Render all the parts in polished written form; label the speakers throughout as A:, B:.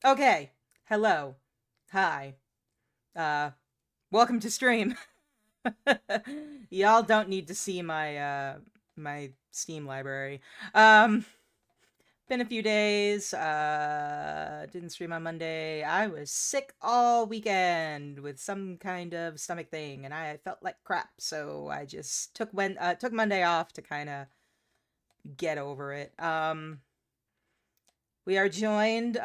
A: Okay. Hello. Hi. Uh, welcome to stream. Y'all don't need to see my Steam library. Um, been a few days. Didn't stream on Monday. I was sick all weekend with some kind of stomach thing, and I felt like crap. So I just took Monday off to kind of get over it. We are joined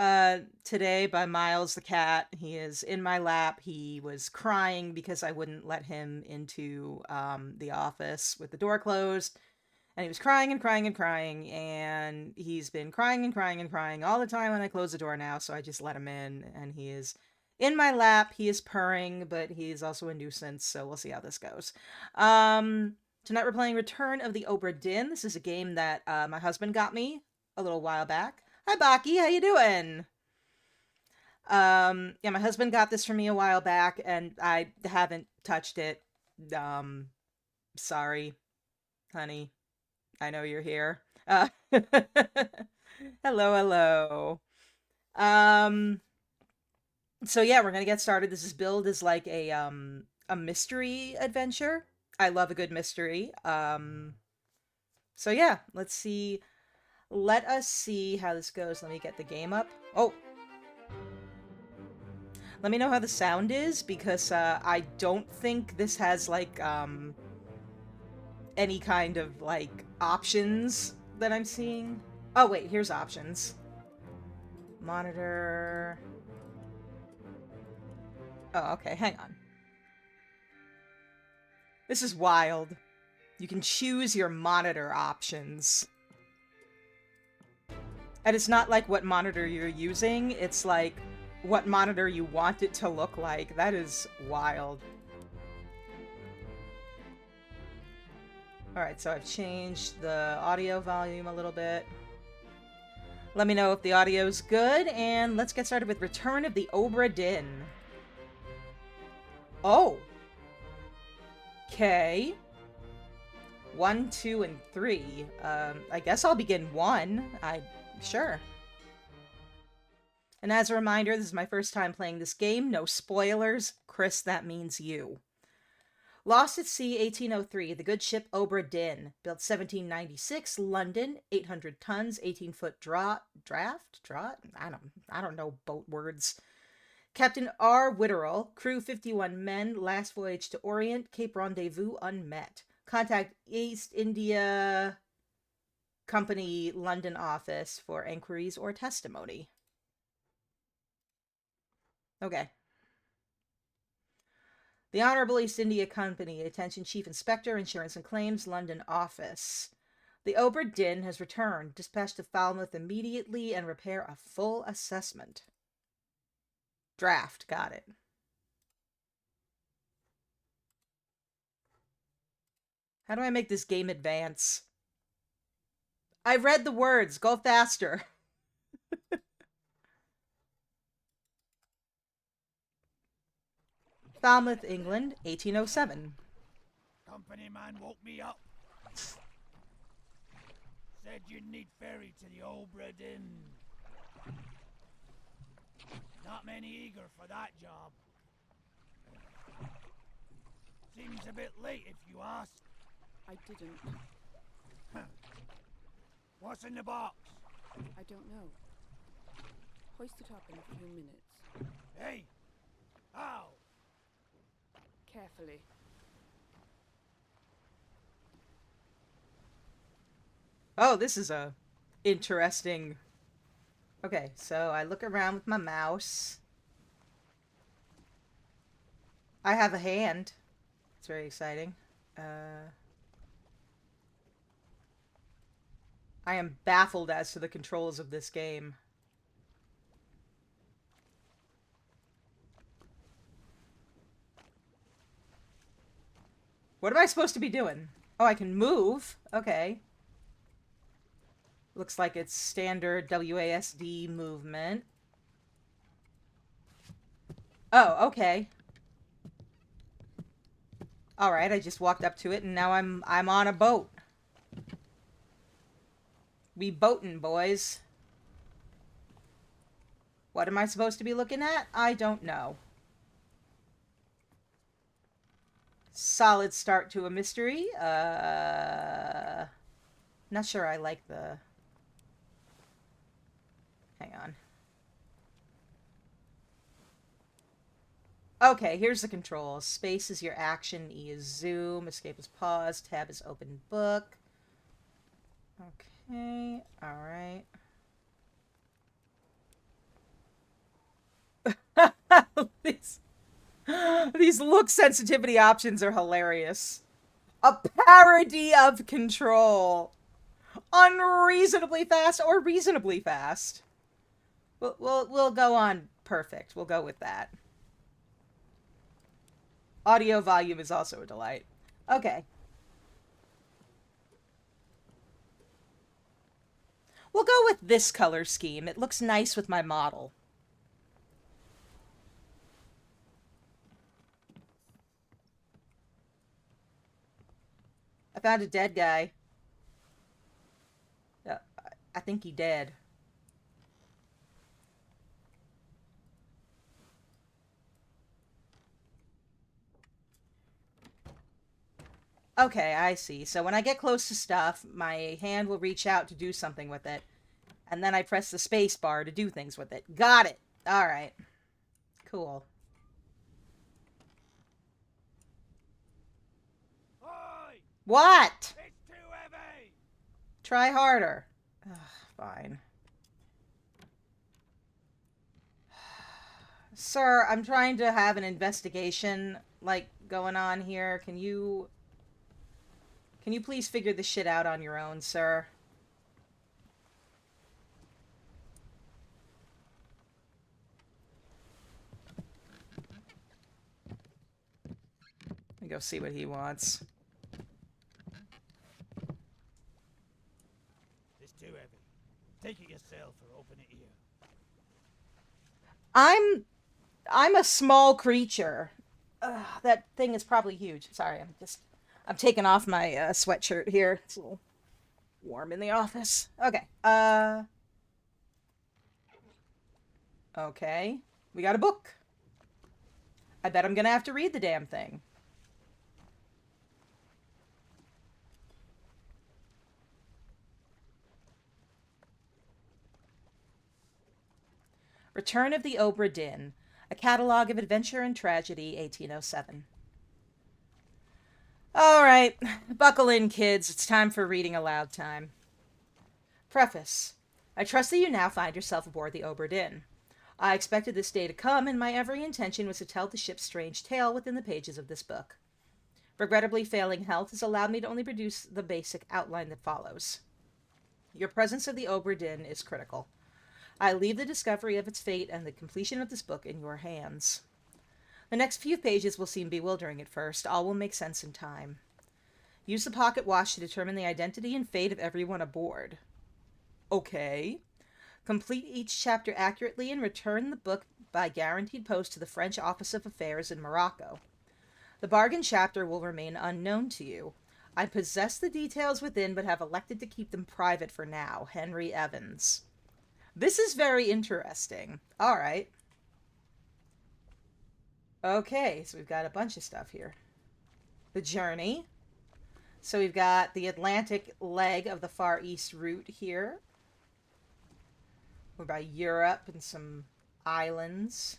A: today by Miles the cat. He is in my lap. He was crying because I wouldn't let him into the office with the door closed. And he was crying and crying and crying. And he's been crying and crying and crying all the time when I close the door now. So I just let him in. And he is in my lap. He is purring, but he's also a nuisance. So we'll see how this goes. Tonight we're playing Return of the Obra Dinn. This is a game that my husband got me a little while back. Hi, Baki. How you doing? Yeah, my husband got this for me a while back, and I haven't touched it. Um, Sorry, honey. I know you're here. Hello, hello. Um, so yeah, we're gonna get started. This is billed as like a mystery adventure. I love a good mystery. So yeah, let's see. Let us see how this goes. Let me get the game up. Oh, let me know how the sound is, because I don't think this has, like, any kind of, like, options that I'm seeing. Oh, wait, here's options. Monitor. Oh, okay, hang on. This is wild. You can choose your monitor options. And it's not like what monitor you're using, it's like what monitor you want it to look like. That is wild. Alright, so I've changed the audio volume a little bit. Let me know if the audio's good, and let's get started with Return of the Obra Dinn. Oh! Okay. 1, 2, and 3. I guess I'll begin 1. Sure. And as a reminder, this is my first time playing this game. No spoilers. Chris, that means you. Lost at Sea, 1803, the good ship Obra Dinn, built 1796, London, 800 tons, 18-foot draft? I don't know boat words. Captain R. Witterell, crew 51 men, last voyage to Orient, Cape Rendezvous unmet. Contact East India Company London office for inquiries or testimony. Okay. The Honorable East India Company, attention Chief Inspector, Insurance and Claims, London office. The Obra Dinn has returned. Dispatch to Falmouth immediately and repair a full assessment. Draft, got it. How do I make this game advance? I read the words. Go faster. Falmouth, England, 1807.
B: Company man woke me up. Said you'd need ferry to the Obra Dinn. Not many eager for that job. Seems a bit late if you ask.
C: I didn't.
B: What's in the box?
C: I don't know. Hoist it up in a few minutes.
B: Hey! How?
C: Carefully.
A: Oh, this is a interesting... Okay, so I look around with my mouse. I have a hand. It's very exciting. I am baffled as to the controls of this game. What am I supposed to be doing? Oh, I can move. Okay. Looks like it's standard WASD movement. Oh, okay. Alright, I just walked up to it and now I'm on a boat. We boatin', boys. What am I supposed to be looking at? I don't know. Solid start to a mystery. Not sure I like the... Hang on. Okay, here's the controls. Space is your action, E is zoom, escape is pause, tab is open book. Okay, alright. These look sensitivity options are hilarious. A parody of Control. Unreasonably fast or reasonably fast. We'll go on perfect. We'll go with that. Audio volume is also a delight. Okay. We'll go with this color scheme. It looks nice with my model. I found a dead guy. I think he dead. Okay, I see. So when I get close to stuff, my hand will reach out to do something with it. And then I press the space bar to do things with it. Got it. Alright. Cool.
B: Oi!
A: What?
B: It's too heavy!
A: Try harder. Ugh, fine. Sir, I'm trying to have an investigation, like, going on here. Can you please figure this shit out on your own, sir? Let me go see what he wants.
B: It's too heavy. Take it yourself or open it here.
A: I'm a small creature. That thing is probably huge. Sorry, I'm taking off my sweatshirt here. It's a little warm in the office. Okay. Okay. We got a book. I bet I'm gonna have to read the damn thing. Return of the OBRA DINN, a catalogue of adventure and tragedy, 1807. Alright, buckle in, kids. It's time for reading aloud time. Preface. I trust that you now find yourself aboard the OBRA DINN. I expected this day to come, and my every intention was to tell the ship's strange tale within the pages of this book. Regrettably, failing health has allowed me to only produce the basic outline that follows. Your presence of the OBRA DINN is critical. I leave the discovery of its fate and the completion of this book in your hands. The next few pages will seem bewildering at first. All will make sense in time. Use the pocket watch to determine the identity and fate of everyone aboard. Okay. Complete each chapter accurately and return the book by guaranteed post to the French Office of Affairs in Morocco. The bargain chapter will remain unknown to you. I possess the details within, but have elected to keep them private for now. Henry Evans. This is very interesting. All right. Okay, so we've got a bunch of stuff here. The journey. So we've got the Atlantic leg of the Far East route here. We're by Europe and some islands.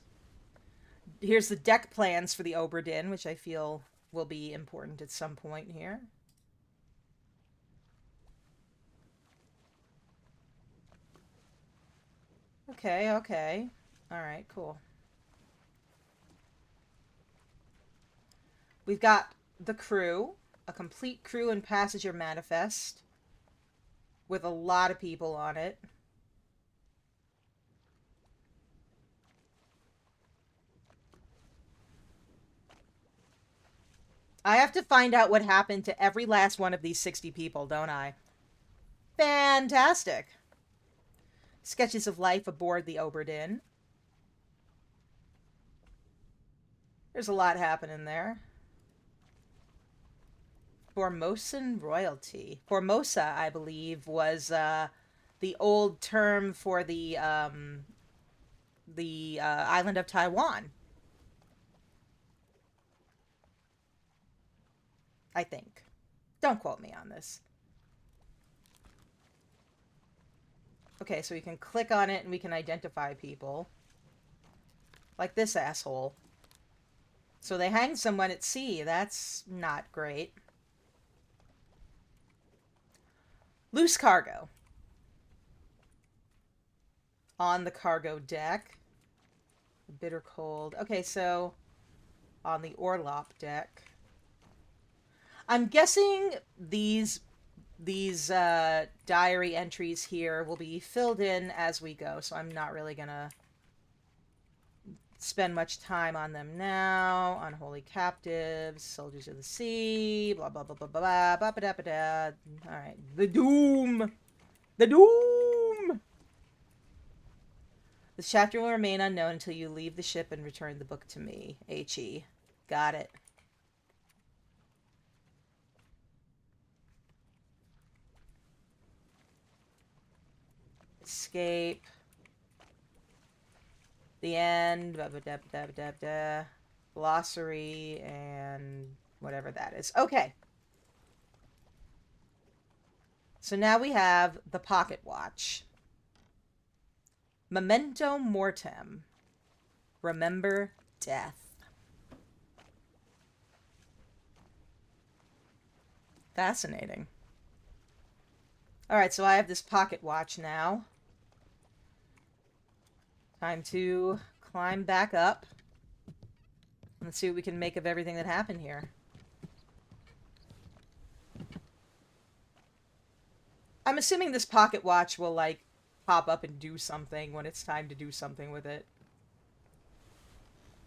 A: Here's the deck plans for the OBRA DINN, which I feel will be important at some point here. Okay, okay. Alright, cool. We've got the crew, a complete crew and passenger manifest with a lot of people on it. I have to find out what happened to every last one of these 60 people, don't I? Fantastic. Sketches of life aboard the OBRA DINN. There's a lot happening there. Formosan royalty. Formosa, I believe, was the old term for the the island of Taiwan. I think. Don't quote me on this. Okay, so we can click on it and we can identify people. Like this asshole. So they hang someone at sea. That's not great. Loose cargo. On the cargo deck. Bitter cold. Okay, so on the Orlop deck. I'm guessing these diary entries here will be filled in as we go, so I'm not really gonna spend much time on them now. Unholy captives, soldiers of the sea, blah blah blah blah blah blah blah blah blah. All right, the doom, the doom. This chapter will remain unknown until you leave the ship and return the book to me. H.E. Got it. Escape. The end. Blah, blah, blah, blah, blah, blah. Glossary and whatever that is. Okay. So now we have the pocket watch. Memento mortem. Remember death. Fascinating. Alright, so I have this pocket watch now. Time to climb back up. Let's see what we can make of everything that happened here. I'm assuming this pocket watch will, like, pop up and do something when it's time to do something with it.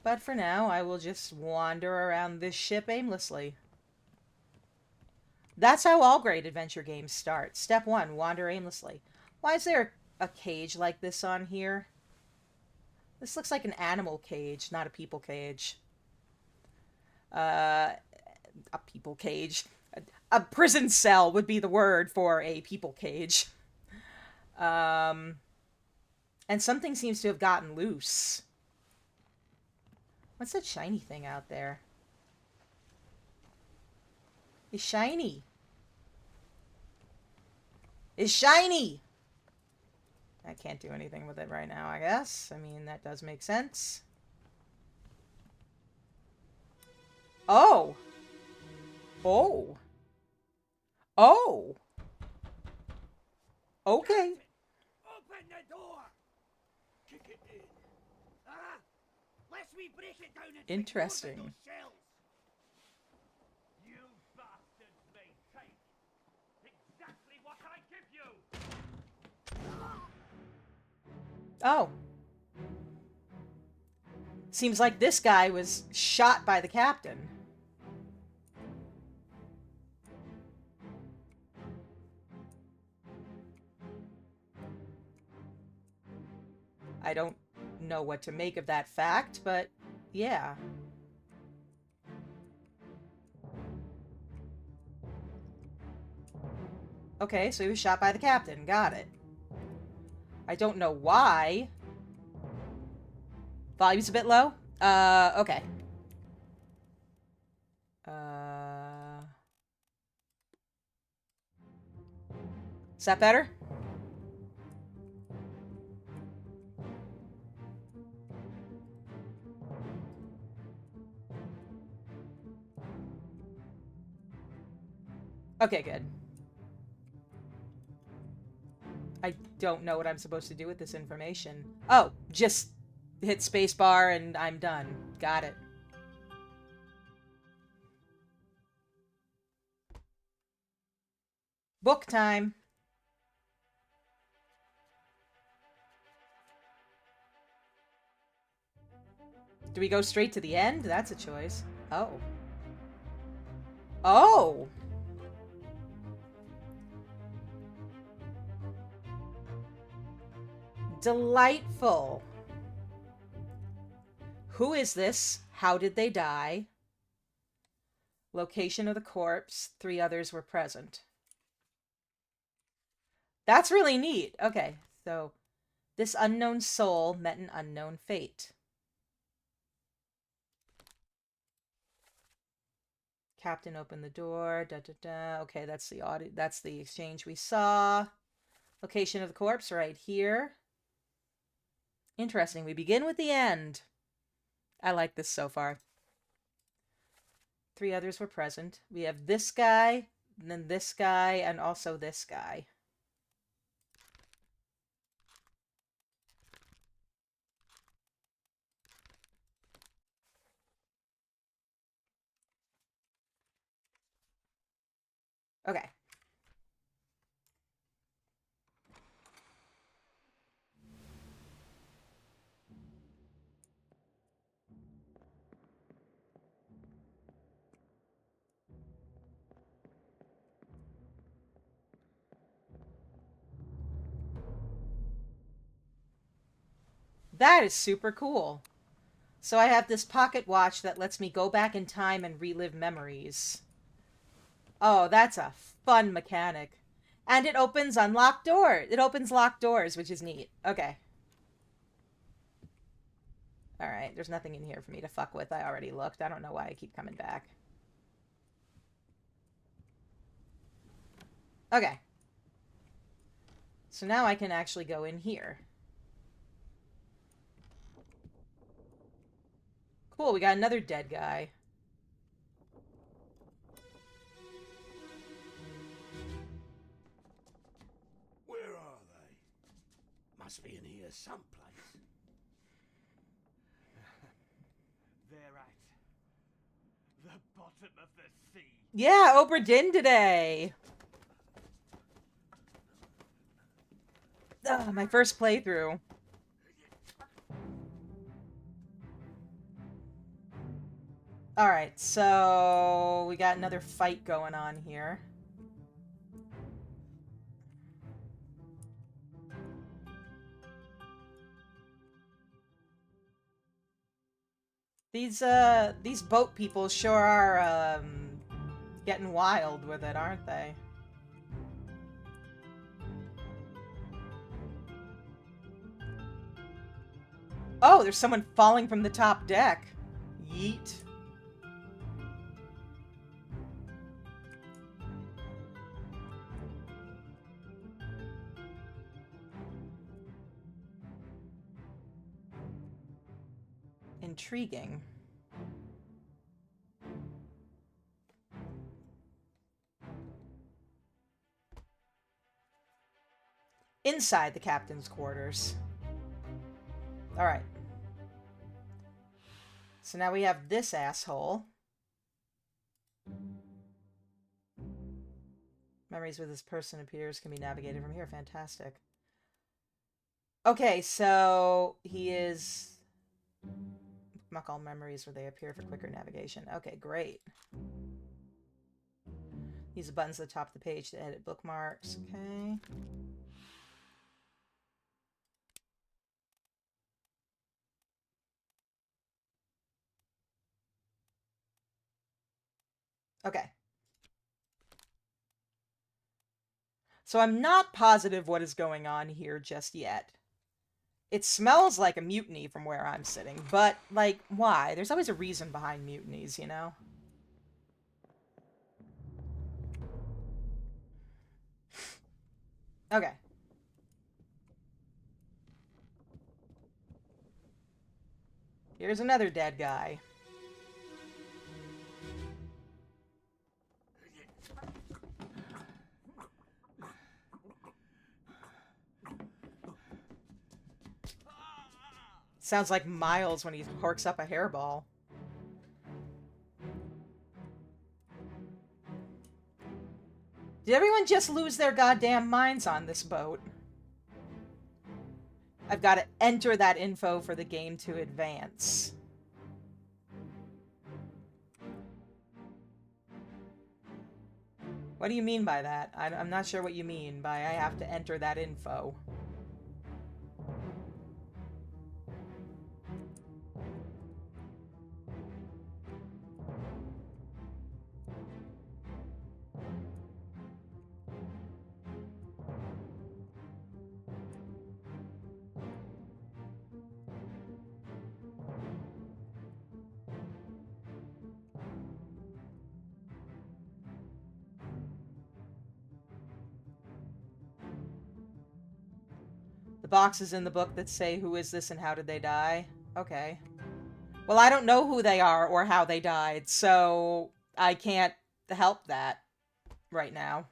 A: But for now, I will just wander around this ship aimlessly. That's how all great adventure games start. Step 1, wander aimlessly. Why is there a cage like this on here? This looks like an animal cage, not a people cage. A people cage. A prison cell would be the word for a people cage. And something seems to have gotten loose. What's that shiny thing out there? It's shiny. It's shiny! I can't do anything with it right now, I guess. I mean, that does make sense. Oh! Oh! Oh! Okay.
B: Open the door! Kick it in. Ah! Lest we break it down into
A: Interesting.
B: those shells. You bastards may take exactly what I give you!
A: Oh. Seems like this guy was shot by the captain. I don't know what to make of that fact, but yeah. Okay, so he was shot by the captain. Got it. I don't know why. Volume's a bit low? Okay. Is that better? Okay, good. I don't know what I'm supposed to do with this information. Oh, just hit spacebar and I'm done. Got it. Book time. Do we go straight to the end? That's a choice. Oh. Oh! Delightful. Who is this? How did they die? Location of the corpse. 3 others were present. That's really neat. Okay, so This unknown soul met an unknown fate. Captain opened the door. Da da da. Okay, that's the audio. That's the exchange we saw. Location of the corpse right here. Interesting. We begin with the end. I like this so far. 3 others were present. We have this guy, and then this guy, and also this guy. Okay. That is super cool. So I have this pocket watch that lets me go back in time and relive memories. Oh, that's a fun mechanic. And it opens unlocked doors. It opens locked doors, which is neat. Okay. Alright, there's nothing in here for me to fuck with. I already looked. I don't know why I keep coming back. Okay. So now I can actually go in here. Cool, we got another dead guy.
B: Where are they? Must be in here someplace. They're at the bottom of the sea.
A: Yeah, OBRA DINN today. Ugh, my first playthrough. Alright, so we got another fight going on here. These boat people sure are, getting wild with it, aren't they? Oh, there's someone falling from the top deck. Yeet. Intriguing. Inside the captain's quarters. Alright. So now we have this asshole. Memories where this person appears can be navigated from here. Fantastic. Okay, so he is... Mark all memories where they appear for quicker navigation. Okay, great. Use the buttons at the top of the page to edit bookmarks. Okay. Okay. So I'm not positive what is going on here just yet. It smells like a mutiny from where I'm sitting, but, like, why? There's always a reason behind mutinies, you know? Okay. Here's another dead guy. Sounds like Miles when he horks up a hairball. Did everyone just lose their goddamn minds on this boat? I've got to enter that info for the game to advance. What do you mean by that? I'm not sure what you mean by I have to enter that info. boxes in the book that say who is this and how did they die. Okay. Well, I don't know who they are or how they died, so I can't help that right now.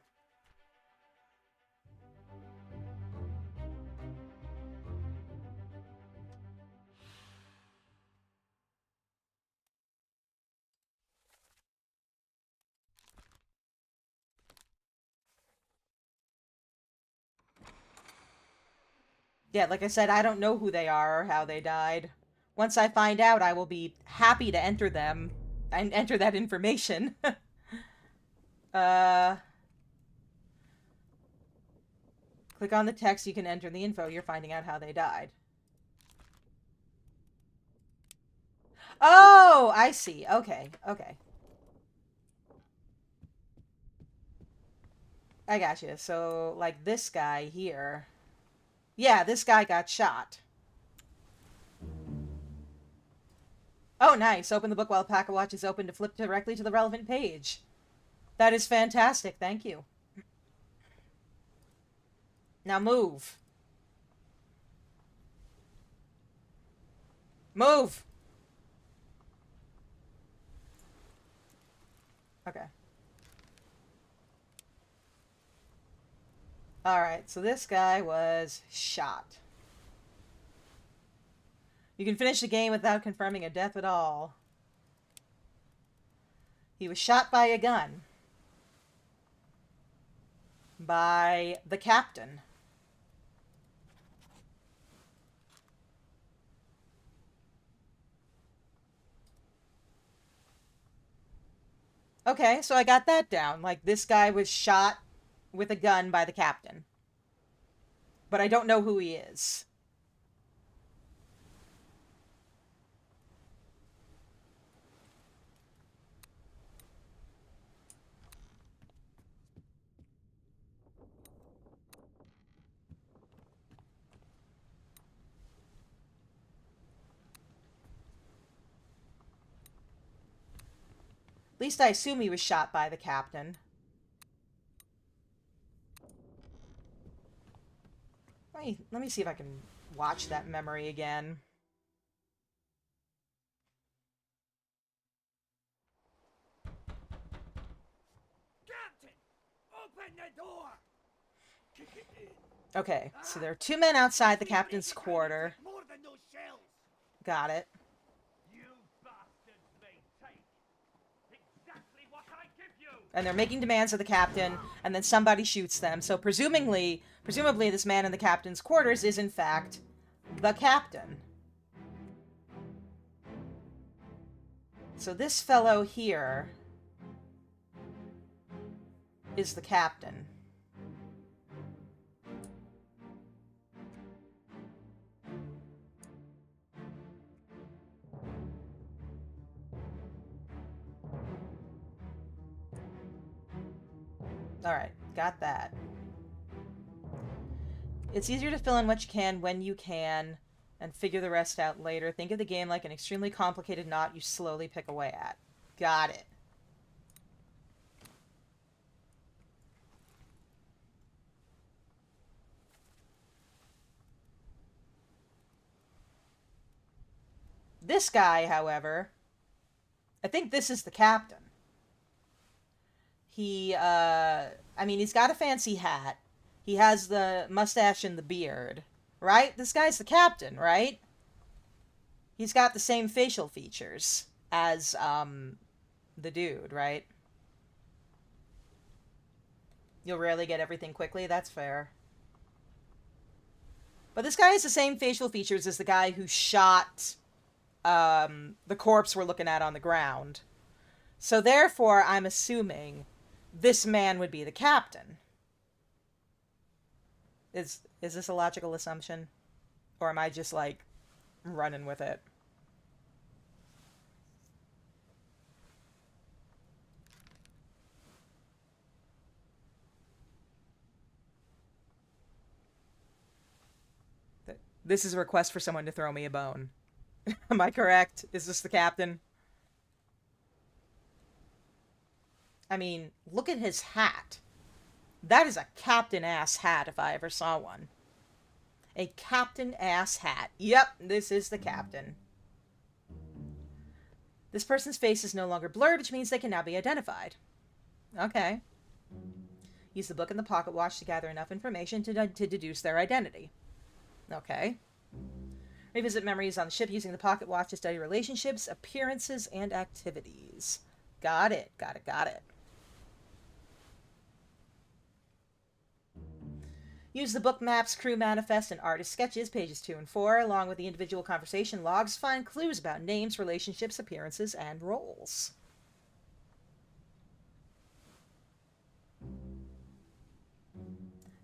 A: Yeah, like I said, I don't know who they are or how they died. Once I find out, I will be happy to enter them and enter that information. uh, click on the text, you can enter the info. You're finding out how they died. Oh, I see. Okay, okay. I got you. So, like this guy here. Yeah, this guy got shot. Oh, nice. Open the book while Pack Watch is open to flip directly to the relevant page. That is fantastic. Thank you. Now move. Move! Okay. Alright, so this guy was shot. You can finish the game without confirming a death at all. He was shot by a gun. By the captain. Okay, so I got that down. Like, this guy was shot with a gun by the captain. But I don't know who he is. At least I assume he was shot by the captain. Let me see if I can watch that memory again.
B: Captain! Open the door! Kick it in.
A: Okay, so there are two men outside the captain's quarter.
B: More than those shells!
A: Got it.
B: You bastards may take exactly what I give you!
A: And they're making demands of the captain, and then somebody shoots them. So presumably this man in the captain's quarters is in fact the captain. So this fellow here is the captain. Alright, got that. It's easier to fill in what you can when you can, and figure the rest out later. Think of the game like an extremely complicated knot you slowly pick away at. Got it. This guy, however, I think this is the captain. I mean, he's got a fancy hat. He has the mustache and the beard, right? This guy's the captain, right? He's got the same facial features as, the dude, right? You'll rarely get everything quickly, that's fair. But this guy has the same facial features as the guy who shot, the corpse we're looking at on the ground. So therefore, I'm assuming this man would be the captain. Is this a logical assumption? Or am I just, like, running with it? This is a request for someone to throw me a bone. Am I correct? Is this the captain? I mean, look at his hat. That is a captain-ass hat if I ever saw one. A captain ass hat. Yep, this is the captain. This person's face is no longer blurred, which means they can now be identified. Okay. Use the book and the pocket watch to gather enough information to deduce their identity. Okay. Revisit memories on the ship using the pocket watch to study relationships, appearances, and activities. Got it. Got it. Got it. Use the book maps, crew manifest, and artist sketches, pages 2 and 4, along with the individual conversation logs, to find clues about names, relationships, appearances, and roles.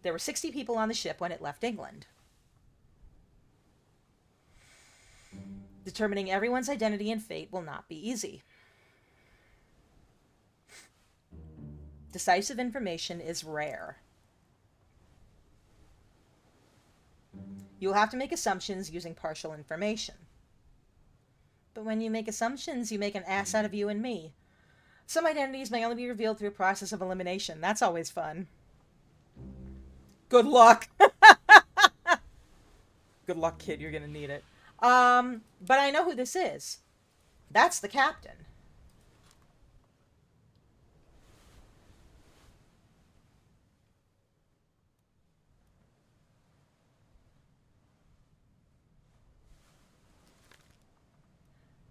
A: There were 60 people on the ship when it left England. Determining everyone's identity and fate will not be easy. Decisive information is rare. You'll have to make assumptions using partial information. But when you make assumptions, you make an ass out of you and me. Some identities may only be revealed through a process of elimination. That's always fun. Good luck. Good luck, kid. You're gonna need it. But I know who this is. That's the captain.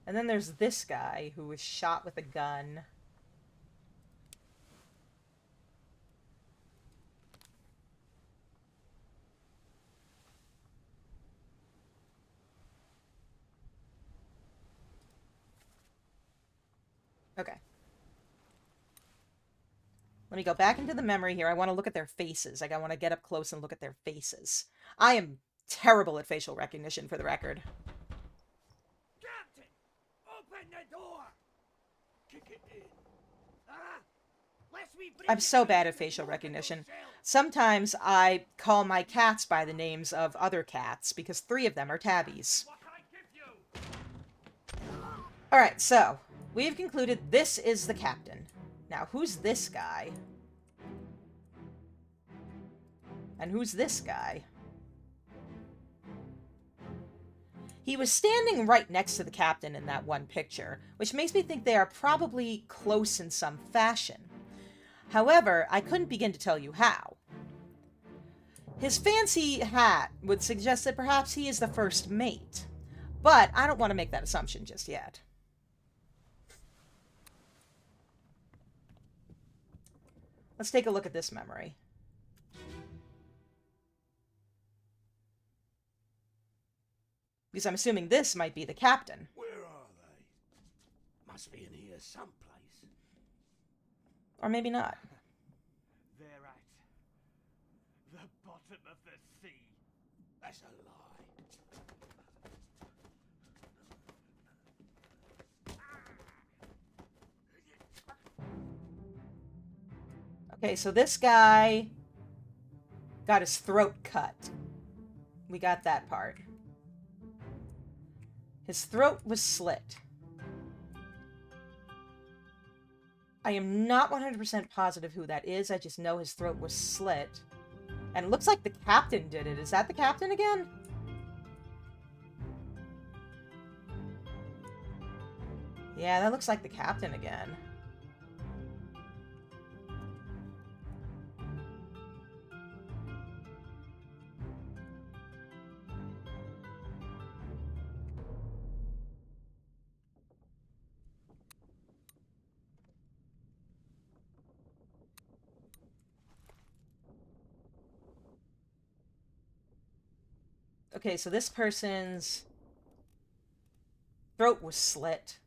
A: And then there's this guy who was shot with a gun. Okay. Let me go back into the memory here. I want to look at their faces. Like, I want to get up close and look at their faces. I am terrible at facial recognition, for the record.
B: Captain! Open the door! Kick it in.
A: I'm so bad at facial recognition. Sometimes I call my cats by the names of other cats, because 3 of them are tabbies. Alright, so, we've concluded this is the captain. Now, who's this guy? And who's this guy? He was standing right next to the captain in that one picture, which makes me think they are probably close in some fashion. However, I couldn't begin to tell you how. His fancy hat would suggest that perhaps he is the first mate, but I don't want to make that assumption just yet. Let's take a look at this memory. Because I'm assuming this might be the captain.
B: Where are they? Must be in here someplace.
A: Or maybe not.
B: They're at the bottom of the sea. That's a lie.
A: Okay, so this guy got his throat cut. We got that part. His throat was slit. I am not 100% positive who that is. I just know his throat was slit. And it looks like the captain did it. Is that the captain again? Yeah, that looks like the captain again. Okay, so this person's throat was slit.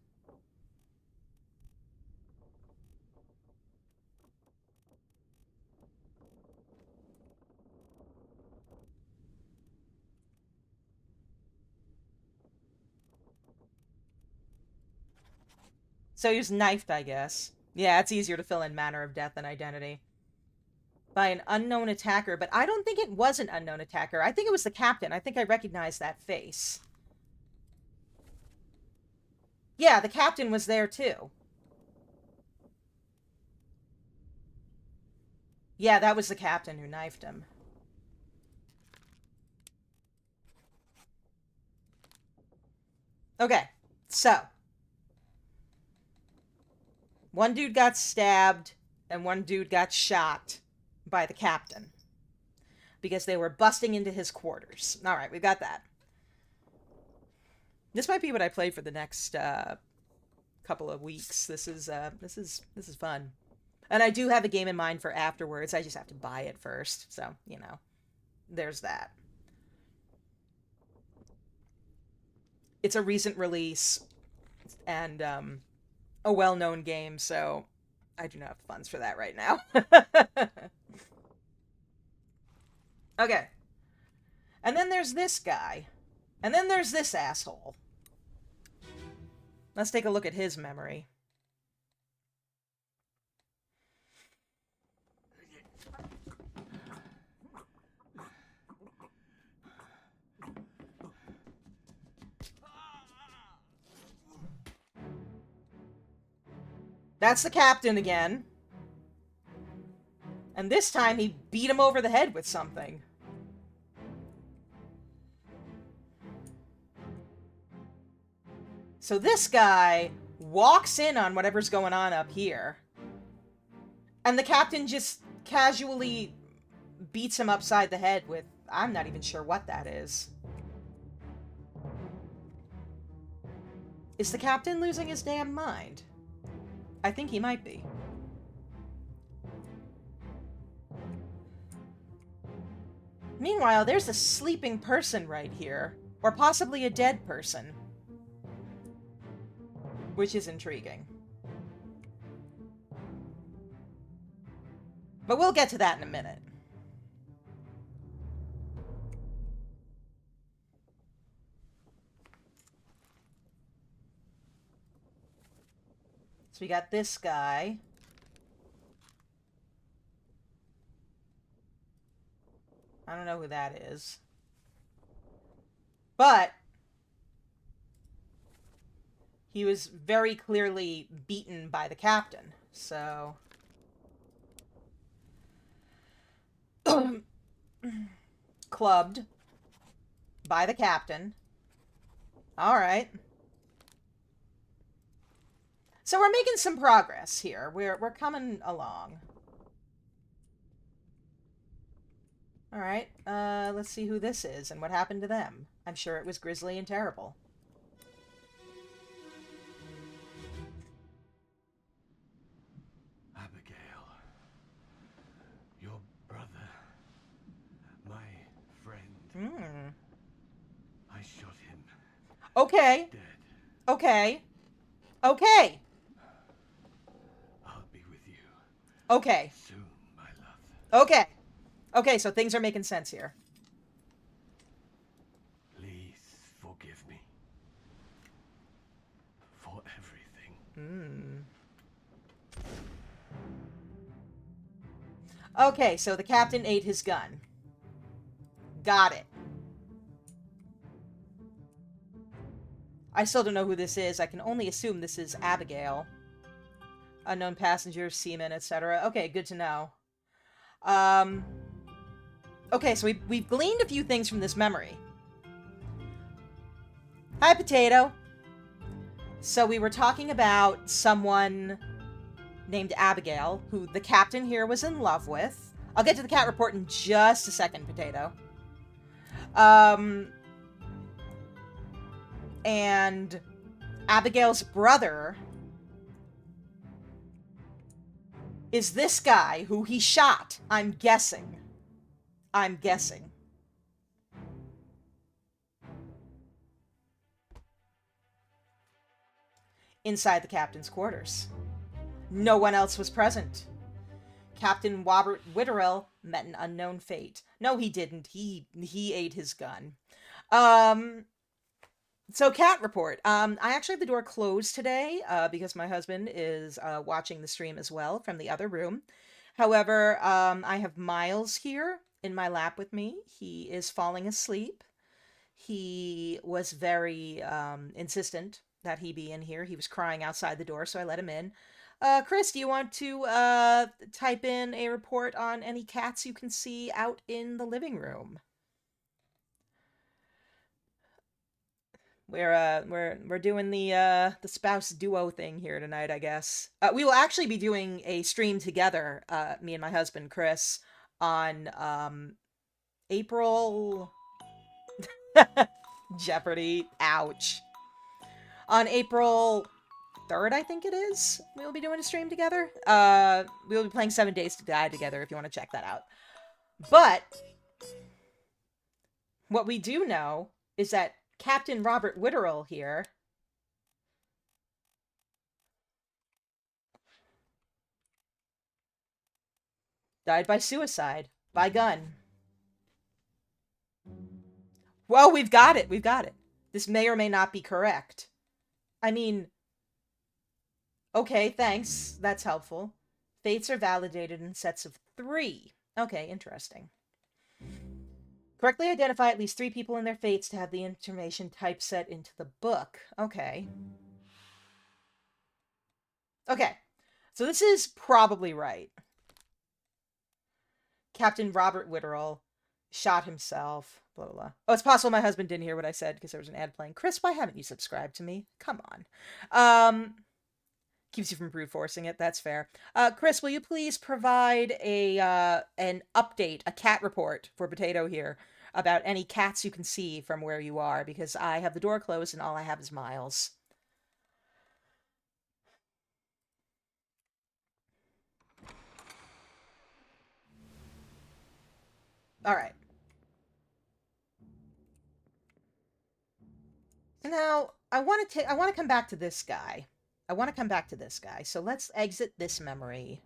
A: So he was knifed, I guess. Yeah, it's easier to fill in manner of death than identity. By an unknown attacker, but I don't think it was an unknown attacker. I think it was the captain. I think I recognized that face. Yeah, the captain was there too. Yeah, that was the captain who knifed him. Okay, so one dude got stabbed and one dude got shot by the captain because they were busting into his quarters. All right, we've got that. This might be what I play for the next couple of weeks. This is fun. And I do have a game in mind for afterwards. I just have to buy it first. So, you know, there's that. It's a recent release and a well-known game, so I do not have funds for that right now. Okay. And then there's this guy. And then there's this asshole. Let's take a look at his memory. That's the captain again. And this time he beat him over the head with something. So this guy walks in on whatever's going on up here. And the captain just casually beats him upside the head with, I'm not even sure what that is. Is the captain losing his damn mind? I think he might be. Meanwhile, there's a sleeping person right here. Or possibly a dead person. Which is intriguing. But we'll get to that in a minute. So we got this guy. I don't know who that is. But he was very clearly beaten by the captain. So clubbed by the captain. All right. So we're making some progress here. We're coming along. All right. Let's see who this is and what happened to them. I'm sure it was grisly and terrible.
B: Abigail, your brother, my friend. I shot him.
A: Okay.
B: Dead.
A: Okay. Okay.
B: I'll be with you
A: Okay.
B: soon, my love.
A: Okay. Okay, so things are making sense here.
B: Please forgive me for everything.
A: Okay, so the captain ate his gun. Got it. I still don't know who this is. I can only assume this is Abigail. Unknown passengers, seamen, etc. Okay, good to know. Okay, so we've gleaned a few things from this memory. Hi, Potato. So we were talking about someone named Abigail, who the captain here was in love with. I'll get to the cat report in just a second, Potato. And Abigail's brother is this guy who he shot, I'm guessing. I'm guessing. Inside the captain's quarters. No one else was present. Captain Robert Witterell met an unknown fate. No, he didn't. He ate his gun. So cat report. I actually have the door closed today because my husband is watching the stream as well from the other room. However, I have Miles here in my lap with me. He is falling asleep. He was very insistent that he be in here. He was crying outside the door, so I let him in. Chris, do you want to type in a report on any cats you can see out in the living room? We're doing the spouse duo thing here tonight, I guess. We will actually be doing a stream together, me and my husband Chris, on April Jeopardy. Ouch. On April 3rd, I think it is. We'll be doing a stream together. We'll be playing 7 Days to Die together if you want to check that out. But what we do know is that Captain Robert Witterell here died by suicide, by gun. Well, we've got it. We've got it. This may or may not be correct. I mean, okay, thanks. That's helpful. Fates are validated in sets of 3. Okay, interesting. Correctly identify at least 3 people and their fates to have the information typeset into the book. Okay. Okay. So this is probably right. Captain Robert Witterell shot himself. Blah, blah, blah. Oh, it's possible my husband didn't hear what I said because there was an ad playing. Chris, why haven't you subscribed to me? Come on. Keeps you from brute forcing it. That's fair. Chris, will you please provide an update, a cat report for Potato here about any cats you can see from where you are, because I have the door closed and all I have is Miles. All right. Now, I want to come back to this guy. So let's exit this memory.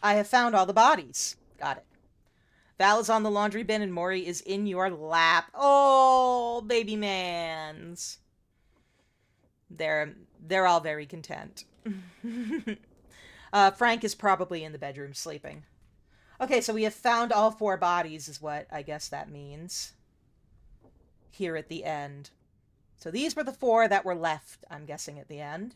A: I have found all the bodies. Got it. Val is on the laundry bin and Maury is in your lap. Oh, baby mans. They're all very content. Frank is probably in the bedroom sleeping. Okay, so we have found all 4 bodies is what I guess that means. Here at the end. So these were the 4 that were left, I'm guessing, at the end.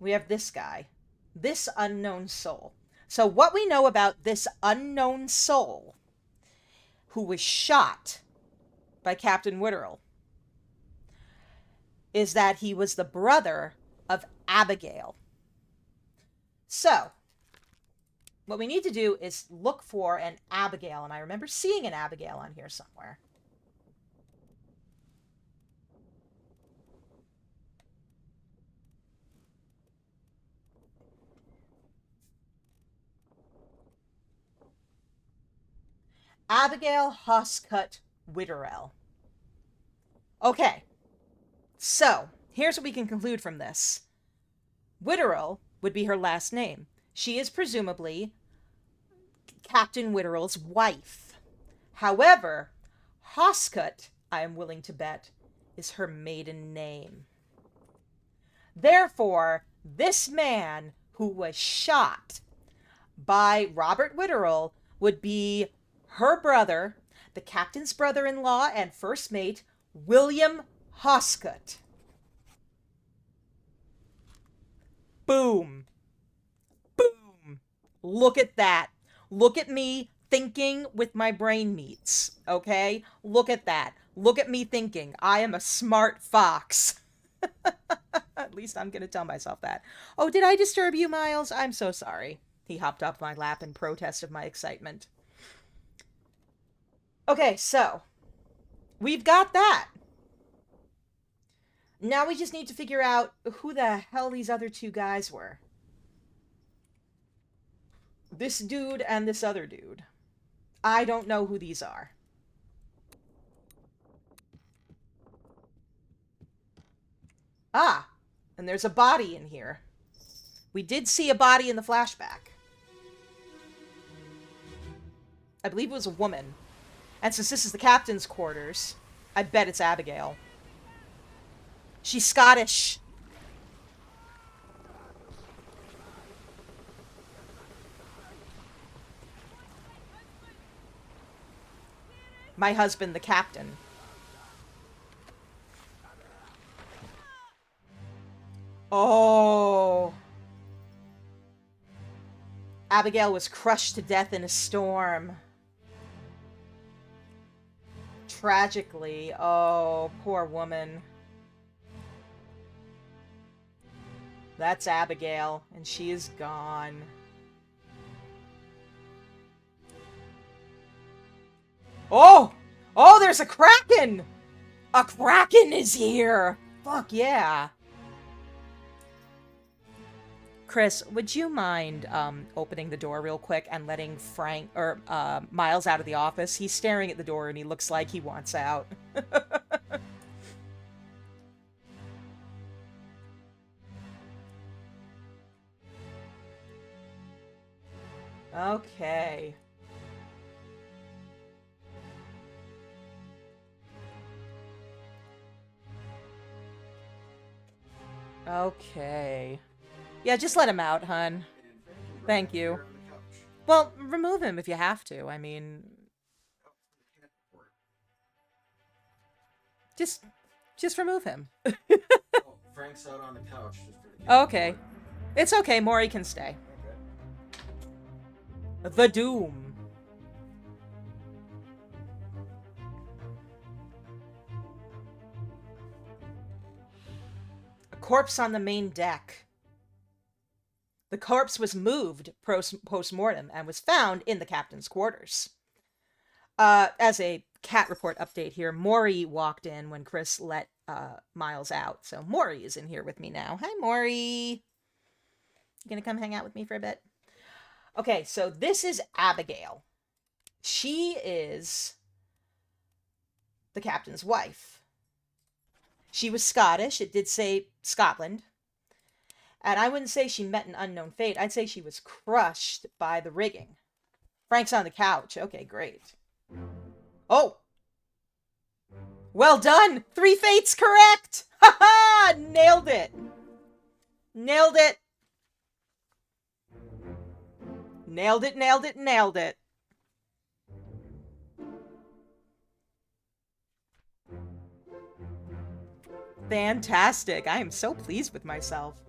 A: We have this guy. This unknown soul. So what we know about this unknown soul who was shot by Captain Witterell is that he was the brother of Abigail. So, what we need to do is look for an Abigail, and I remember seeing an Abigail on here somewhere. Abigail Hoscut Witterell. Okay, so here's what we can conclude from this. Witterell would be her last name. She is presumably Captain Witterell's wife. However, Hoscut, I am willing to bet, is her maiden name. Therefore, this man who was shot by Robert Witterell would be her brother, the captain's brother-in-law and first mate, William Hoscut. Boom. Boom. Look at that. Look at me thinking with my brain meats, okay? Look at that. Look at me thinking. I am a smart fox. At least I'm gonna tell myself that. Oh, did I disturb you, Miles? I'm so sorry. He hopped off my lap in protest of my excitement. Okay, so we've got that. Now we just need to figure out who the hell these other 2 guys were. This dude and this other dude. I don't know who these are. Ah, and there's a body in here. We did see a body in the flashback. I believe it was a woman. And since this is the captain's quarters, I bet it's Abigail. She's Scottish. My husband, the captain. Oh. Abigail was crushed to death in a storm. Tragically. Oh, poor woman. That's Abigail, and she is gone. Oh! Oh, there's a Kraken! A Kraken is here! Fuck yeah. Chris, would you mind opening the door real quick and letting Frank or Miles out of the office? He's staring at the door and he looks like he wants out. Okay. Okay. Yeah, just let him out, hun. Thank you. Well, remove him if you have to. I mean, just remove him.
D: Oh, Frank's out on the couch. Just for the cat
A: Okay.
D: report.
A: It's okay, Maury can stay.
D: Okay.
A: The Doom. A corpse on the main deck. The corpse was moved post-mortem and was found in the captain's quarters. As a cat report update here, Maury walked in when Chris let Miles out. So Maury is in here with me now. Hi, Maury. You gonna come hang out with me for a bit? Okay, so this is Abigail. She is the captain's wife. She was Scottish. It did say Scotland. And I wouldn't say she met an unknown fate. I'd say she was crushed by the rigging. Frank's on the couch. Okay, great. Oh! Well done! 3 fates correct! Ha ha! Nailed it! Nailed it! Nailed it, nailed it, nailed it. Fantastic. I am so pleased with myself.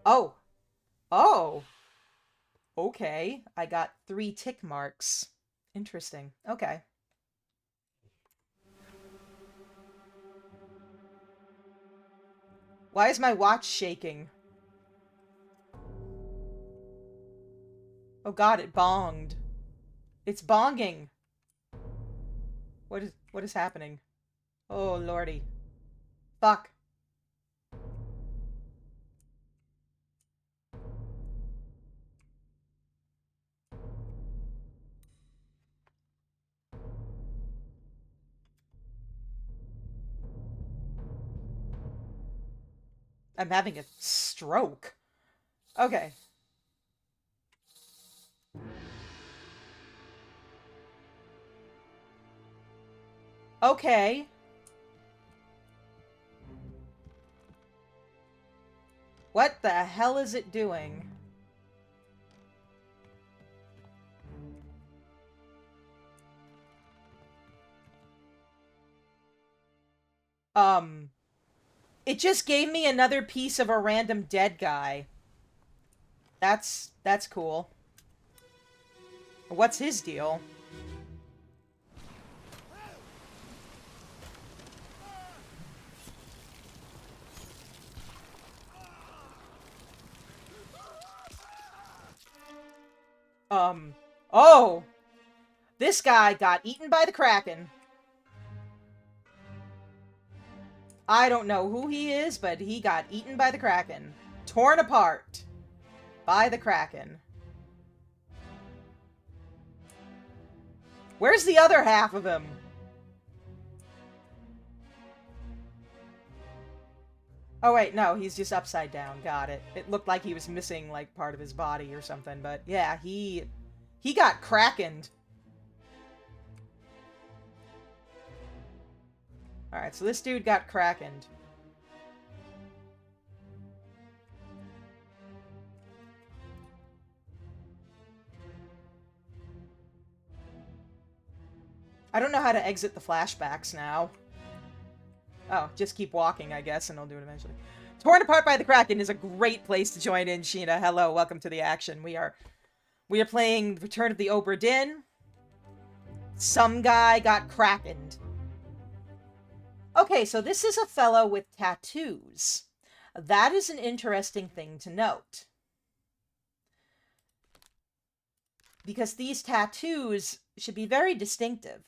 A: Oh. Oh. Okay. I got 3 tick marks. Interesting. Okay. Why is my watch shaking? Oh god, it bonged. It's bonging. What is happening? Oh lordy. Fuck. I'm having a stroke. Okay. Okay. What the hell is it doing? It just gave me another piece of a random dead guy. That's cool. What's his deal? Oh! This guy got eaten by the Kraken. I don't know who he is, but he got eaten by the Kraken. Torn apart by the Kraken. Where's the other half of him? Oh wait, no, he's just upside down. Got it. It looked like he was missing, like, part of his body or something, but yeah, he got krakened. Alright, so this dude got krakened. I don't know how to exit the flashbacks now. Oh, just keep walking, I guess, and I'll do it eventually. Torn Apart by the Kraken is a great place to join in, Sheena. Hello, welcome to the action. We are playing Return of the OBRA DINN. Some guy got krakened. Okay, so this is a fellow with tattoos. That is an interesting thing to note. Because these tattoos should be very distinctive.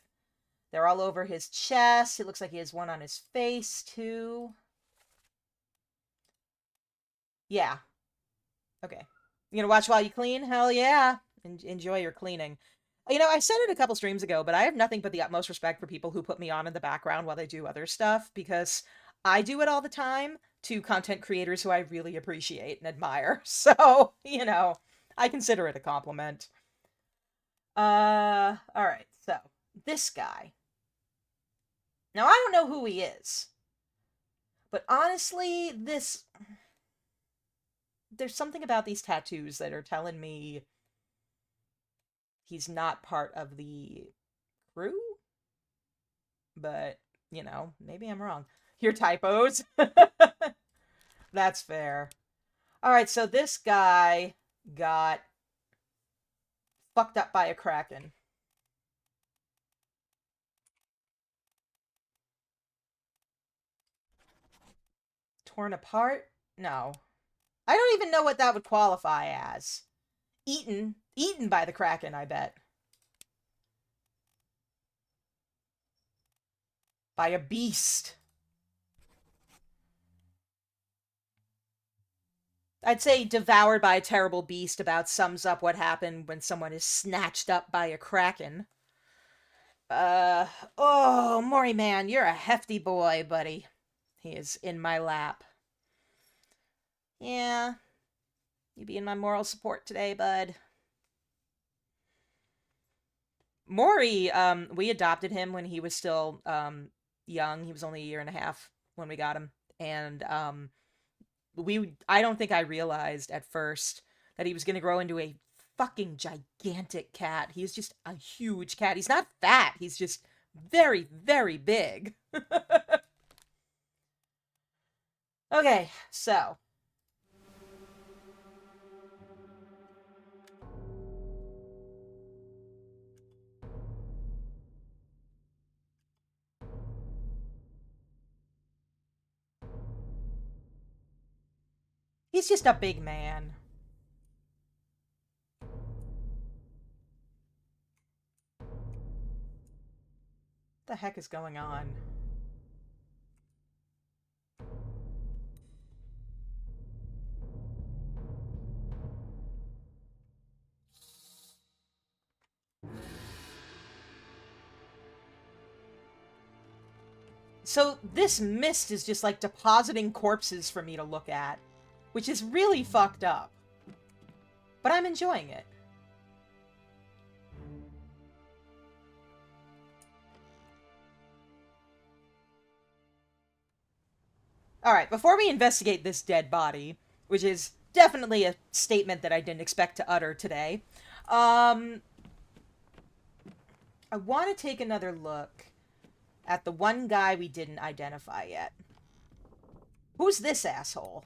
A: They're all over his chest. It looks like he has one on his face, too. Yeah. Okay. You gonna watch while you clean? Hell yeah. Enjoy your cleaning. You know, I said it a couple streams ago, but I have nothing but the utmost respect for people who put me on in the background while they do other stuff, because I do it all the time to content creators who I really appreciate and admire. So, you know, I consider it a compliment. Alright, so, this guy. Now, I don't know who he is. But honestly, there's something about these tattoos that are telling me he's not part of the crew? But, you know, maybe I'm wrong. Your typos. That's fair. Alright, so this guy got fucked up by a kraken. Torn apart? No. I don't even know what that would qualify as. Eaten. Eaten by the kraken, I bet. By a beast. I'd say devoured by a terrible beast about sums up what happened when someone is snatched up by a kraken. Oh, Maury man, you're a hefty boy, buddy. He is in my lap. Yeah. You being my moral support today, bud. Maury, we adopted him when he was still, young. He was only a year and a half when we got him. And, I don't think I realized at first that he was going to grow into a fucking gigantic cat. He's just a huge cat. He's not fat. He's just very, very big. Okay, so. He's just a big man. What the heck is going on? So this mist is just like depositing corpses for me to look at, which is really fucked up. But I'm enjoying it. Alright, before we investigate this dead body, which is definitely a statement that I didn't expect to utter today, I want to take another look at the one guy we didn't identify yet. Who's this asshole?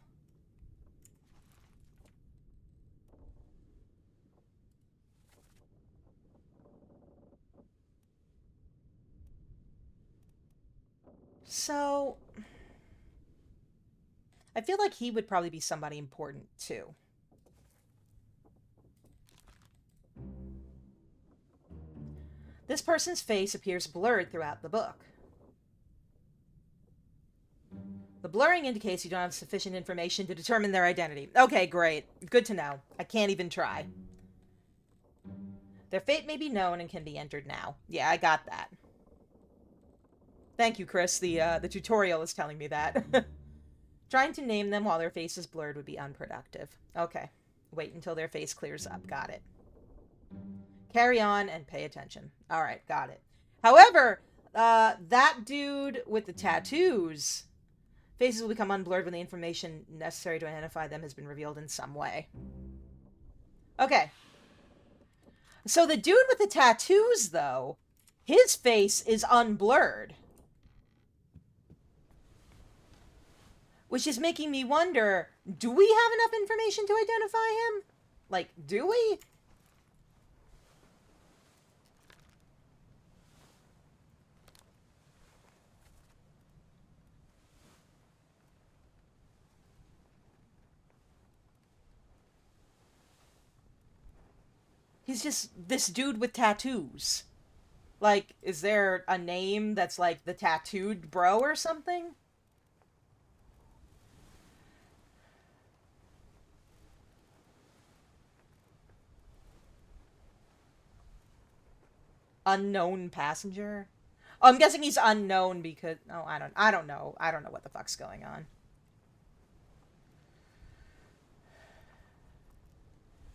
A: So, I feel like he would probably be somebody important, too. This person's face appears blurred throughout the book. The blurring indicates you don't have sufficient information to determine their identity. Okay, great. Good to know. I can't even try. Their fate may be known and can be entered now. Yeah, I got that. Thank you, Chris. The tutorial is telling me that. Trying to name them while their face is blurred would be unproductive. Okay. Wait until their face clears up. Got it. Carry on and pay attention. Alright, got it. However, that dude with the tattoos, faces will become unblurred when the information necessary to identify them has been revealed in some way. Okay. So the dude with the tattoos, though, his face is unblurred. Which is making me wonder, do we have enough information to identify him? Like, do we? He's just this dude with tattoos. Like, is there a name that's like the tattooed bro or something? Unknown passenger? Oh, I'm guessing he's unknown because I don't know. I don't know what the fuck's going on.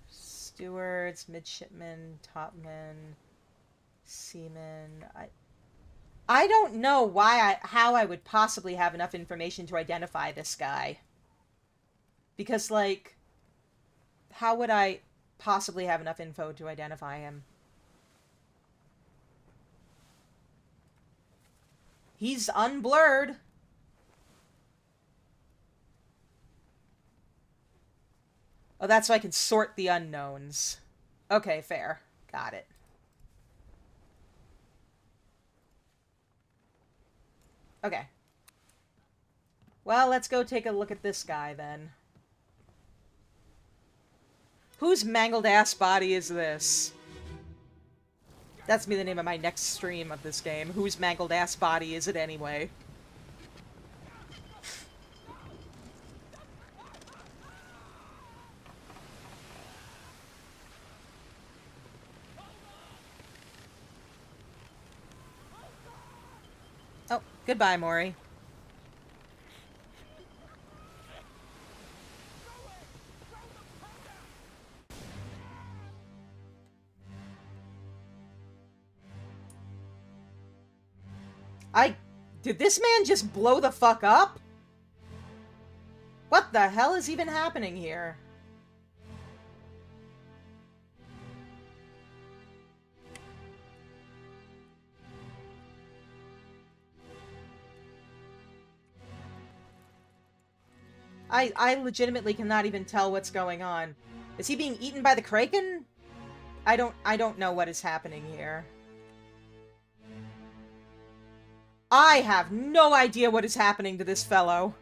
A: Stewards, midshipmen, topmen, seamen. I don't know how I would possibly have enough information to identify this guy. Because, like, how would I possibly have enough info to identify him? He's unblurred. Oh, that's so I can sort the unknowns. Okay, fair. Got it. Okay. Well, let's go take a look at this guy, then. Whose mangled ass body is this? That's gonna be the name of my next stream of this game. Whose mangled ass body is it anyway? Oh, goodbye, Maury. Did this man just blow the fuck up? What the hell is even happening here? I legitimately cannot even tell what's going on. Is he being eaten by the Kraken? I don't know what is happening here. I have no idea what is happening to this fellow.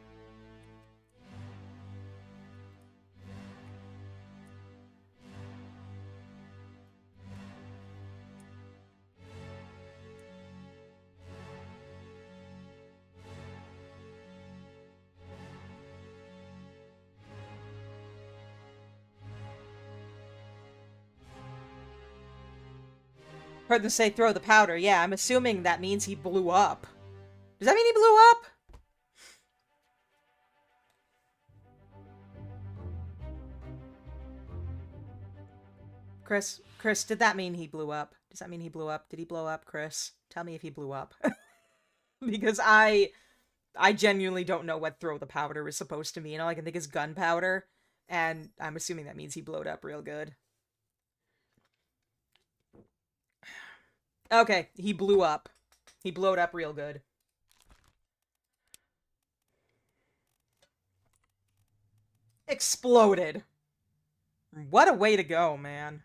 A: Heard them say throw the powder. Yeah, I'm assuming that means he blew up. Does that mean he blew up? Chris, did that mean he blew up? Does that mean he blew up? Did he blow up, Chris? Tell me if he blew up. Because I genuinely don't know what throw the powder is supposed to mean. All I can think is gunpowder, and I'm assuming that means he blowed up real good. Okay, he blew up. He blowed up real good. Exploded. What a way to go, man.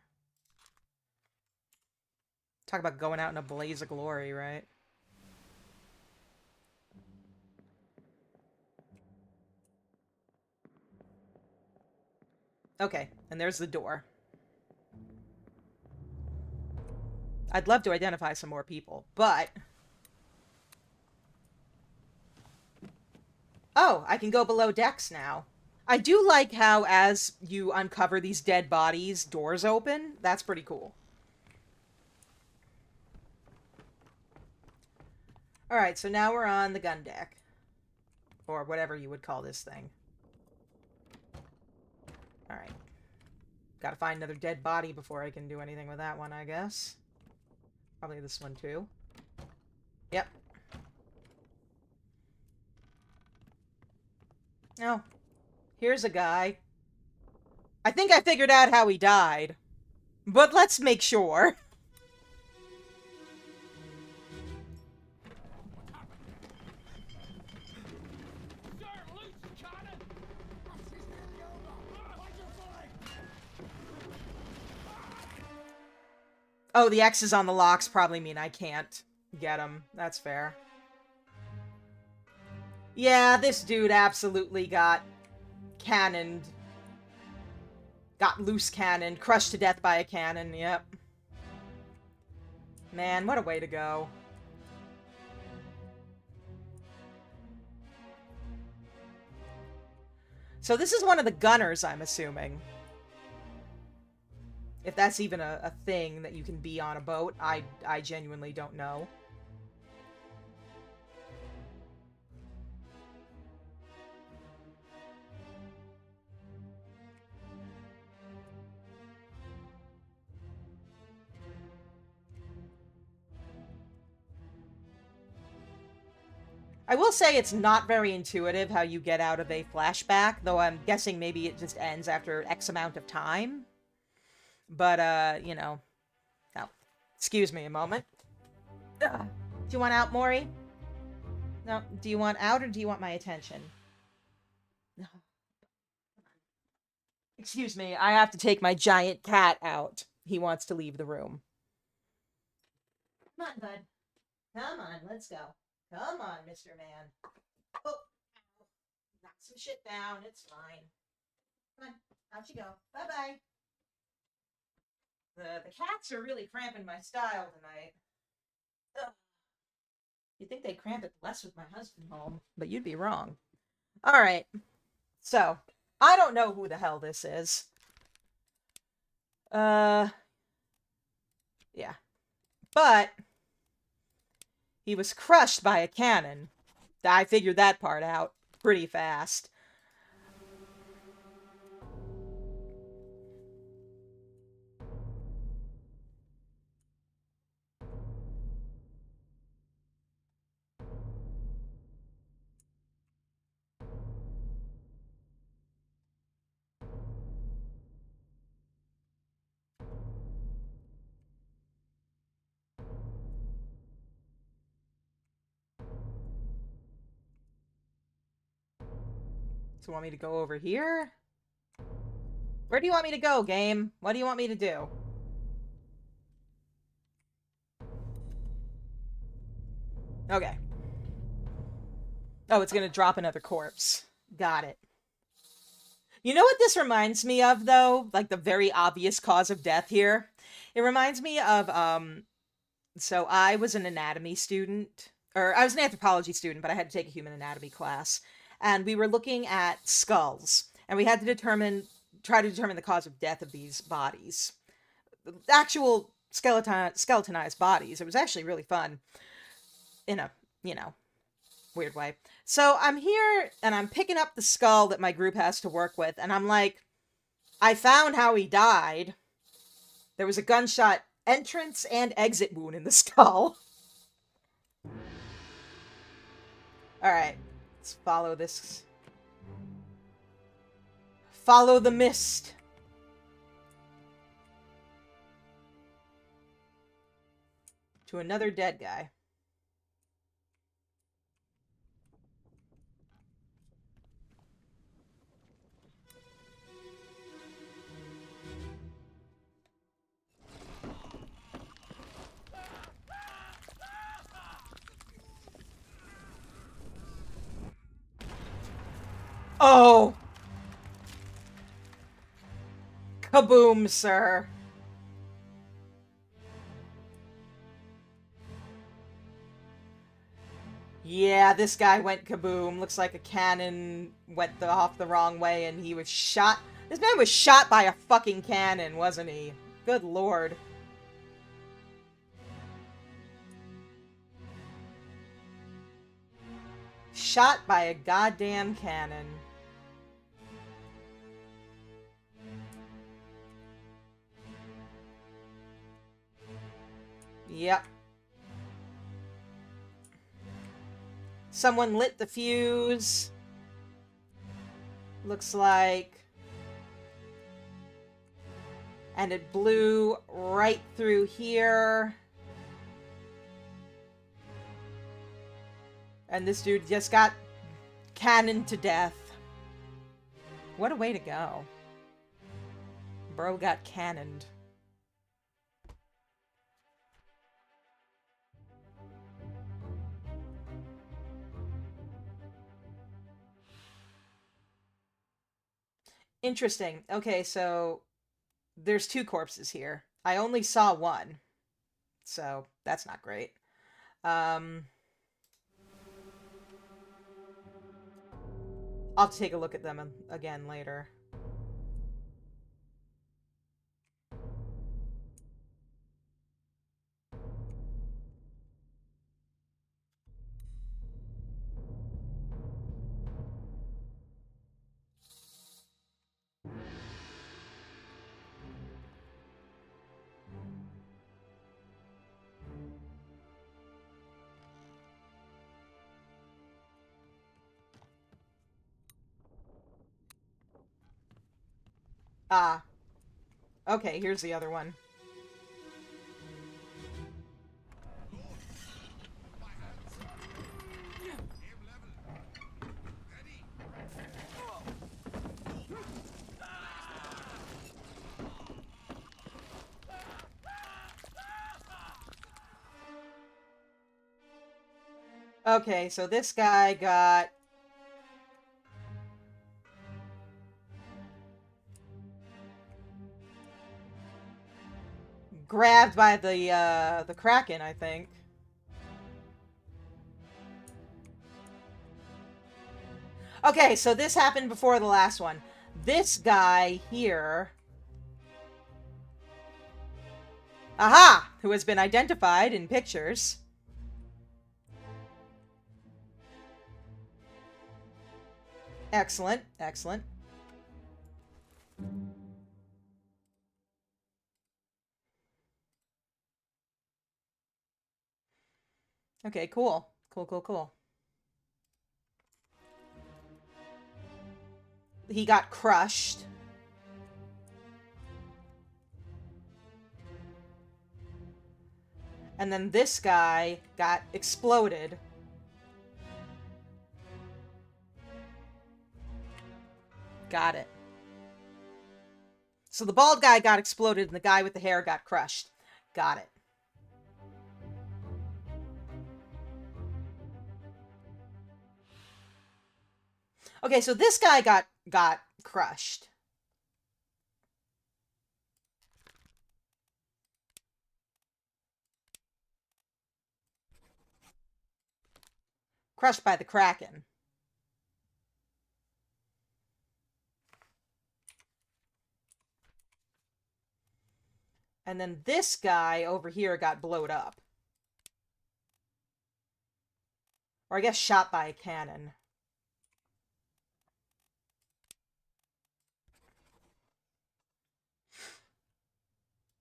A: Talk about going out in a blaze of glory, right? Okay, and there's the door. I'd love to identify some more people, but... Oh, I can go below decks now. I do like how, as you uncover these dead bodies, doors open. That's pretty cool. Alright, so now we're on the gun deck. Or whatever you would call this thing. Alright. Gotta find another dead body before I can do anything with that one, I guess. Probably this one, too. Yep. Oh. Here's a guy. I think I figured out how he died. But let's make sure.
B: Sir, loose
A: Oh, the X's on the locks probably mean I can't get them. That's fair. Yeah, this dude absolutely got cannoned. Got loose cannoned. Crushed to death by a cannon, yep. Man, what a way to go. So this is one of the gunners, I'm assuming. If that's even a thing that you can be on a boat, I genuinely don't know. I will say it's not very intuitive how you get out of a flashback, though I'm guessing maybe it just ends after X amount of time. But, you know. Oh, excuse me a moment. Ugh. Do you want out, Maury? No, do you want out or do you want my attention? No. Excuse me, I have to take my giant cat out. He wants to leave the room. Come on, bud. Come on, let's go. Come on, Mr. Man. Oh, knock some shit down. It's fine. Come on, out you go. Bye-bye. The cats are really cramping my style tonight. Ugh. You'd think they'd cramp it less with my husband home, but you'd be wrong. Alright. So, I don't know who the hell this is. Yeah. But he was crushed by a cannon. I figured that part out pretty fast. So, want me to go over here? Where do you want me to go, game? What do you want me to do? Okay. Oh, it's gonna drop another corpse. Got it. You know what this reminds me of, though? Like, the very obvious cause of death here? It reminds me of, so I was an anatomy student, or I was an anthropology student, but I had to take a human anatomy class. And we were looking at skulls, and we had to try to determine the cause of death of these bodies. Actual skeletonized bodies. It was actually really fun. In a, you know, weird way. So I'm here, and I'm picking up the skull that my group has to work with, and I'm like, I found how he died. There was a gunshot entrance and exit wound in the skull. Alright, let's follow this. Follow the mist. To another dead guy. Oh! Kaboom, sir. Yeah, this guy went kaboom. Looks like a cannon went off the wrong way and he was shot. This man was shot by a fucking cannon, wasn't he? Good lord. Shot by a goddamn cannon. Yep. Someone lit the fuse. Looks like. And it blew right through here. And this dude just got cannoned to death. What a way to go. Bro got cannoned. Interesting. Okay, so there's two corpses here. I only saw one, so that's not great. Um, I'll have to take a look at them again later. Ah, okay, here's the other one. Okay, so this guy got grabbed by the Kraken, I think. Okay, so this happened before the last one. This guy here... Aha! Who has been identified in pictures. Excellent, excellent. Okay, cool. Cool, cool, cool. He got crushed. And then this guy got exploded. Got it. So the bald guy got exploded and the guy with the hair got crushed. Got it. Okay, so this guy got crushed. Crushed by the Kraken. And then this guy over here got blowed up. Or I guess shot by a cannon.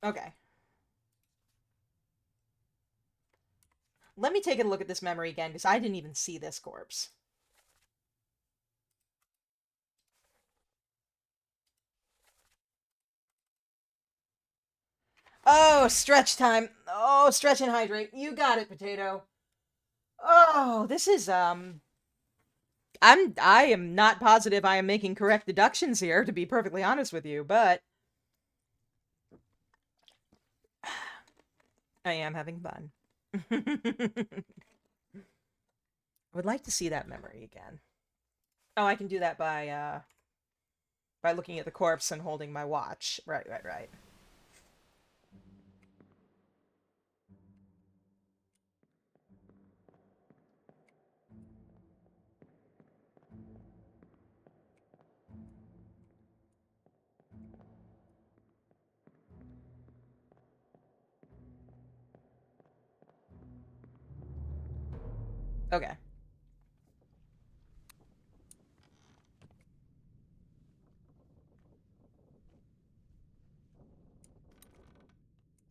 A: Okay. Let me take a look at this memory again, because I didn't even see this corpse. Oh, stretch time. Oh, stretch and hydrate. You got it, potato. Oh, this is, I am not positive I am making correct deductions here, to be perfectly honest with you, but I am having fun. I would like to see that memory again. Oh, I can do that by looking at the corpse and holding my watch. Right, right, right. Okay.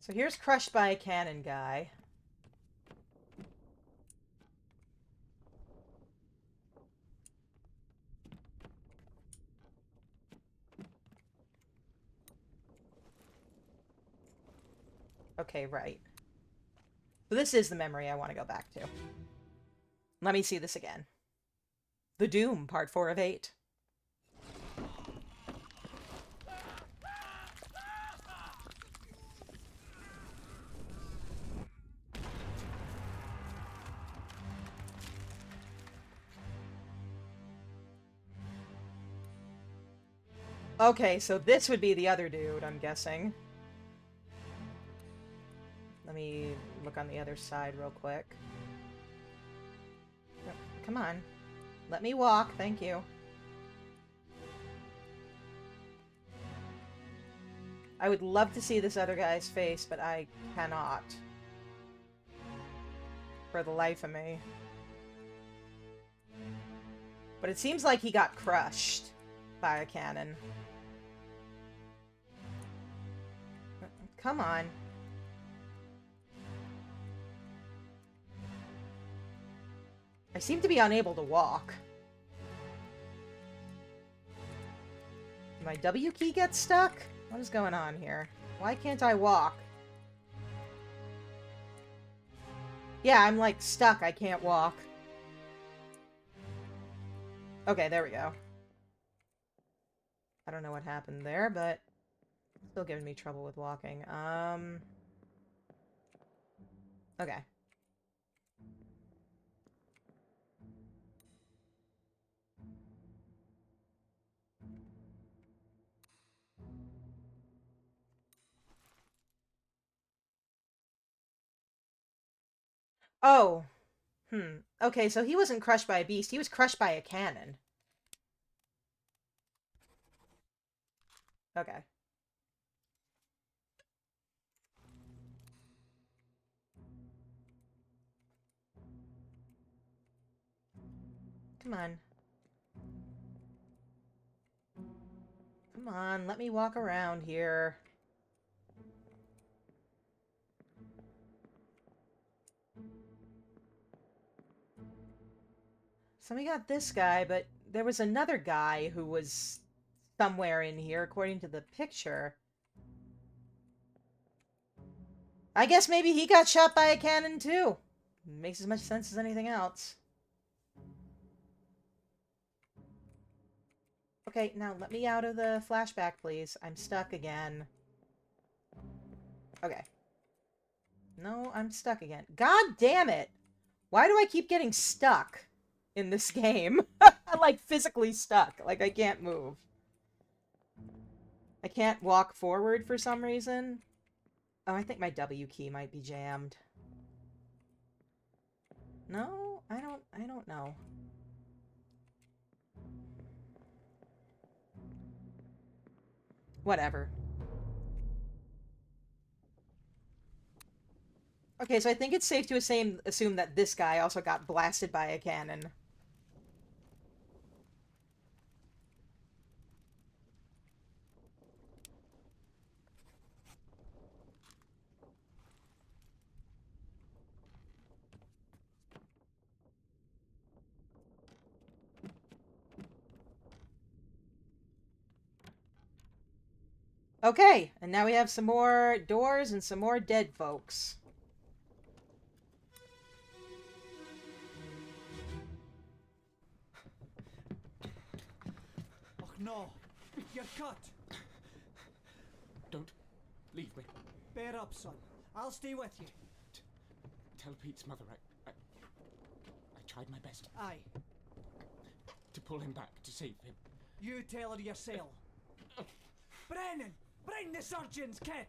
A: So here's crushed by a cannon guy. Okay, right. So this is the memory I want to go back to. Let me see this again. The Doom, part 4 of 8. Okay, so this would be the other dude, I'm guessing. Let me look on the other side real quick. Oh, come on. Let me walk, thank you. I would love to see this other guy's face, but I cannot. For the life of me. But it seems like he got crushed by a cannon. Come on. I seem to be unable to walk. My W key gets stuck? What is going on here? Why can't I walk? Yeah, I'm like stuck. I can't walk. Okay, there we go. I don't know what happened there, but still giving me trouble with walking. Okay. Oh. Okay, so he wasn't crushed by a beast. He was crushed by a cannon. Okay. Come on. Come on, let me walk around here. So we got this guy, but there was another guy who was somewhere in here, according to the picture. I guess maybe he got shot by a cannon, too. Makes as much sense as anything else. Okay, now let me out of the flashback, please. I'm stuck again. Okay. No, I'm stuck again. God damn it! Why do I keep getting stuck in this game? I'm like physically stuck. Like I can't move. I can't walk forward for some reason. Oh, I think my W key might be jammed. No, I don't know. Whatever. Okay, so I think it's safe to assume that this guy also got blasted by a cannon. Okay, and now we have some more doors and some more dead folks.
B: Oh no! You're cut!
E: Don't leave me.
B: Bear up, son. I'll stay with you.
E: Tell Pete's mother I tried my best
B: Aye.
E: to pull him back, to save him.
B: You tell her yourself. Brennan! Bring the surgeon's kit!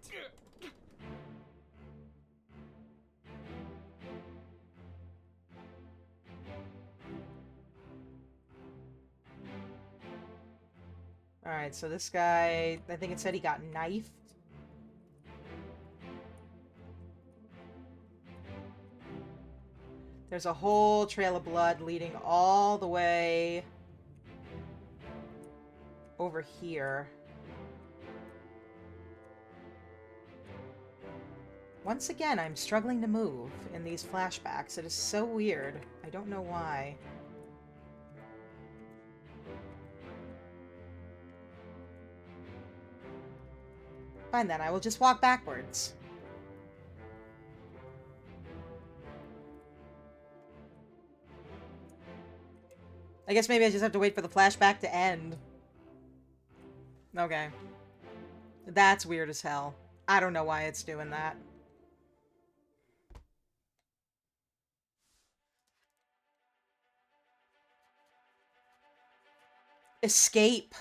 A: Alright, so this guy, I think it said he got knifed. There's a whole trail of blood leading all the way over here. Once again, I'm struggling to move in these flashbacks. It is so weird. I don't know why. Fine then, I will just walk backwards. I guess maybe I just have to wait for the flashback to end. Okay. That's weird as hell. I don't know why it's doing that. Escape.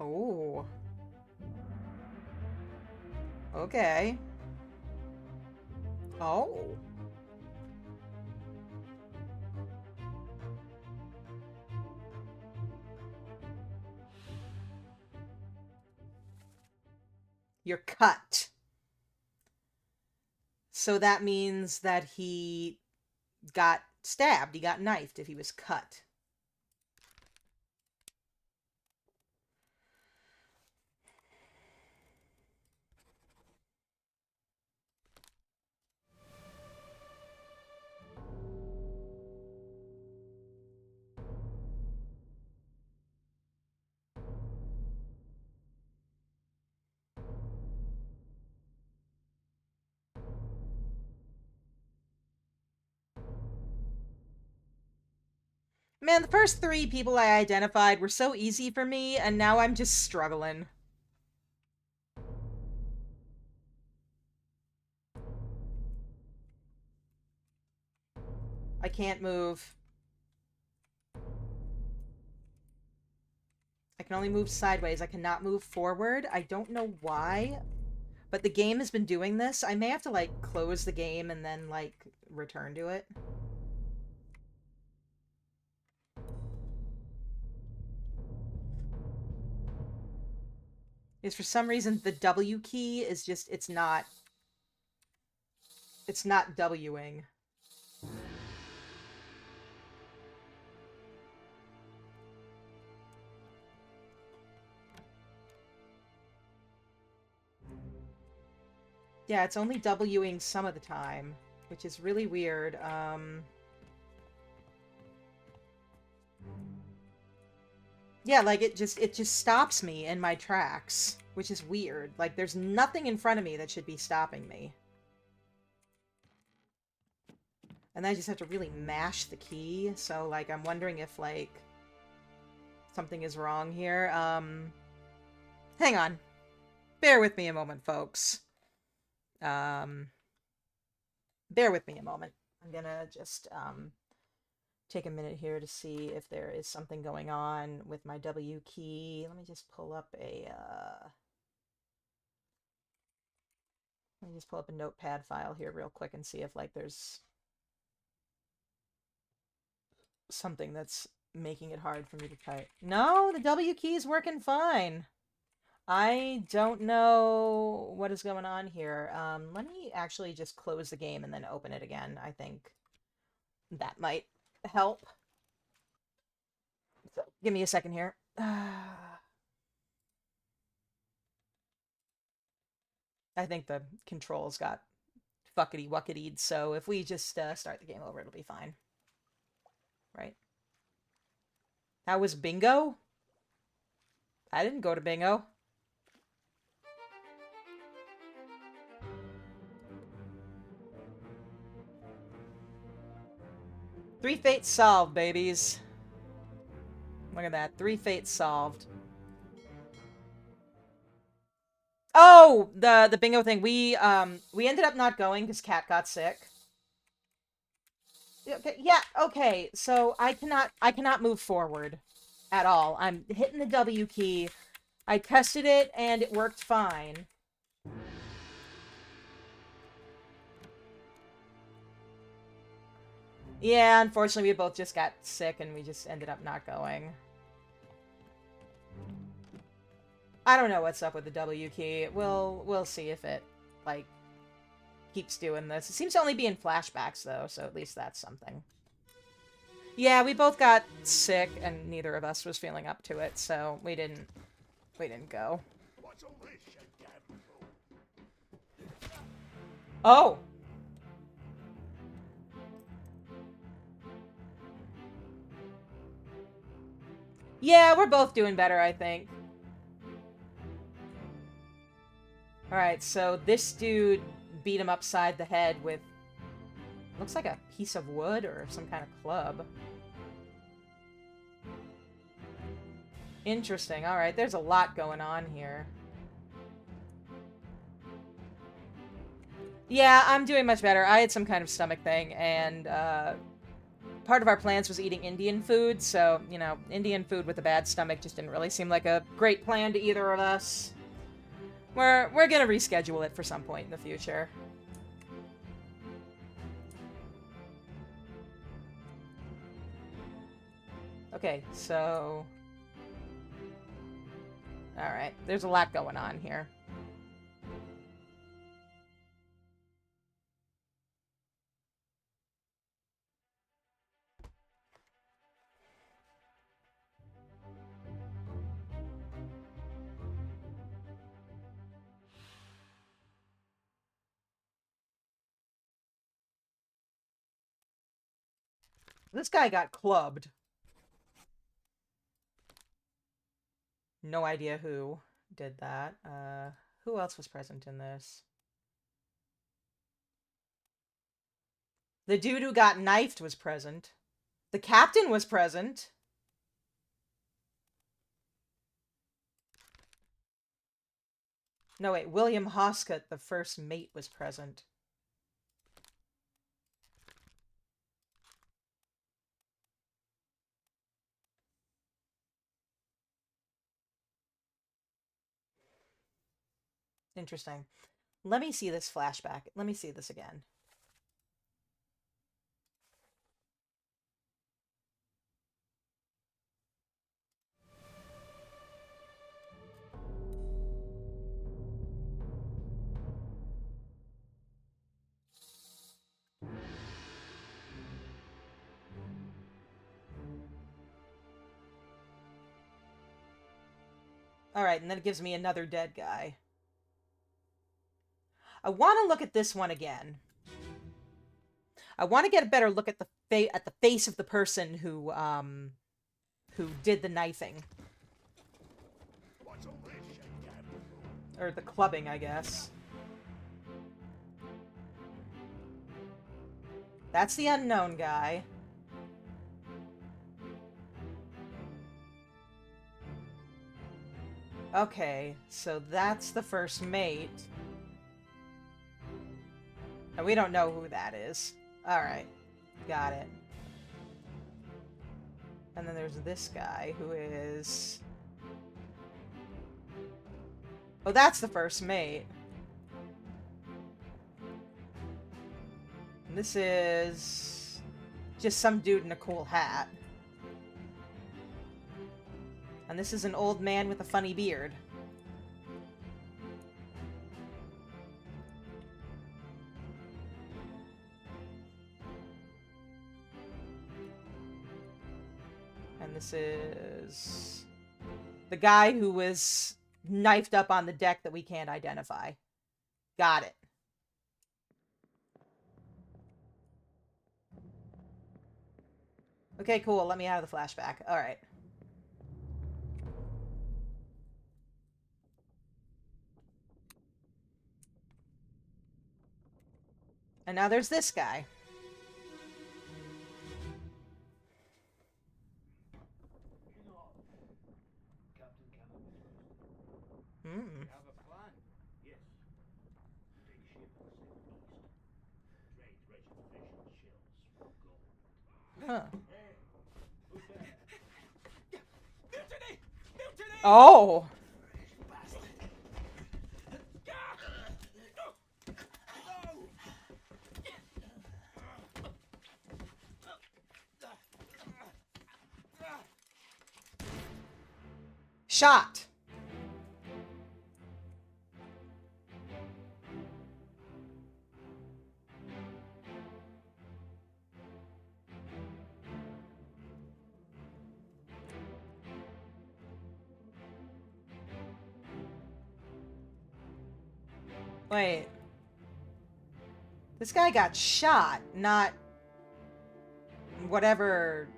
A: Oh. Okay. Oh. You're cut. So that means that he got stabbed. He got knifed if he was cut. Man, the first 3 people I identified were so easy for me, and now I'm just struggling. I can't move. I can only move sideways. I cannot move forward. I don't know why, but the game has been doing this. I may have to, like, close the game and then, like, return to it. Is for some reason the W key is just, it's not Wing. Yeah, it's only Wing some of the time, which is really weird. Yeah, like it just stops me in my tracks, which is weird. Like there's nothing in front of me that should be stopping me. And then I just have to really mash the key, so like I'm wondering if like something is wrong here. Hang on. Bear with me a moment, folks. Bear with me a moment. I'm gonna just take a minute here to see if there is something going on with my W key. Let me just pull up a notepad file here real quick and see if like there's something that's making it hard for me to type. No, the W key is working fine. I don't know what is going on here. Let me actually just close the game and then open it again. I think that might help. So, give me a second here. I think the controls got fuckety-wucketied, so if we just start the game over, it'll be fine. Right? How was bingo? I didn't go to bingo. Three fates solved, babies. Look at that. 3 fates solved. Oh, the bingo thing. We ended up not going because Kat got sick. Okay, yeah, okay. So I cannot move forward at all. I'm hitting the W key. I tested it and it worked fine. Yeah, unfortunately we both just got sick and we just ended up not going. I don't know what's up with the W key. We'll see if it, like, keeps doing this. It seems to only be in flashbacks, though, so at least that's something. Yeah, we both got sick, and neither of us was feeling up to it, so we didn't go. Oh! Yeah, we're both doing better, I think. Alright, so this dude beat him upside the head with... looks like a piece of wood or some kind of club. Interesting. Alright, there's a lot going on here. Yeah, I'm doing much better. I had some kind of stomach thing, and part of our plans was eating Indian food, so, you know, Indian food with a bad stomach just didn't really seem like a great plan to either of us. We're gonna reschedule it for some point in the future. Okay, so... Alright, there's a lot going on here. This guy got clubbed. No idea who did that. Who else was present in this? The dude who got knifed was present. The captain was present. No, wait. William Hoscott, the first mate, was present. Interesting. Let me see this flashback. Let me see this again. Alright, and then it gives me another dead guy. I want to look at this one again. I want to get a better look at the face of the person who did the knifing. Or the clubbing, I guess. That's the unknown guy. Okay, so that's the first mate. And we don't know who that is. Alright, got it. And then there's this guy who is... Oh, that's the first mate. And this is... just some dude in a cool hat. And this is an old man with a funny beard. And this is the guy who was knifed up on the deck that we can't identify. Got it. Okay, cool. Let me out of the flashback. Alright. And now there's this guy.
B: We have a plan. Yes. Take ship and sail east. Trade rich fish and shells for gold.
A: Huh.
B: Hey, who's there?
E: Mutiny! Mutiny!
A: Oh! Shot. Wait. This guy got shot, not whatever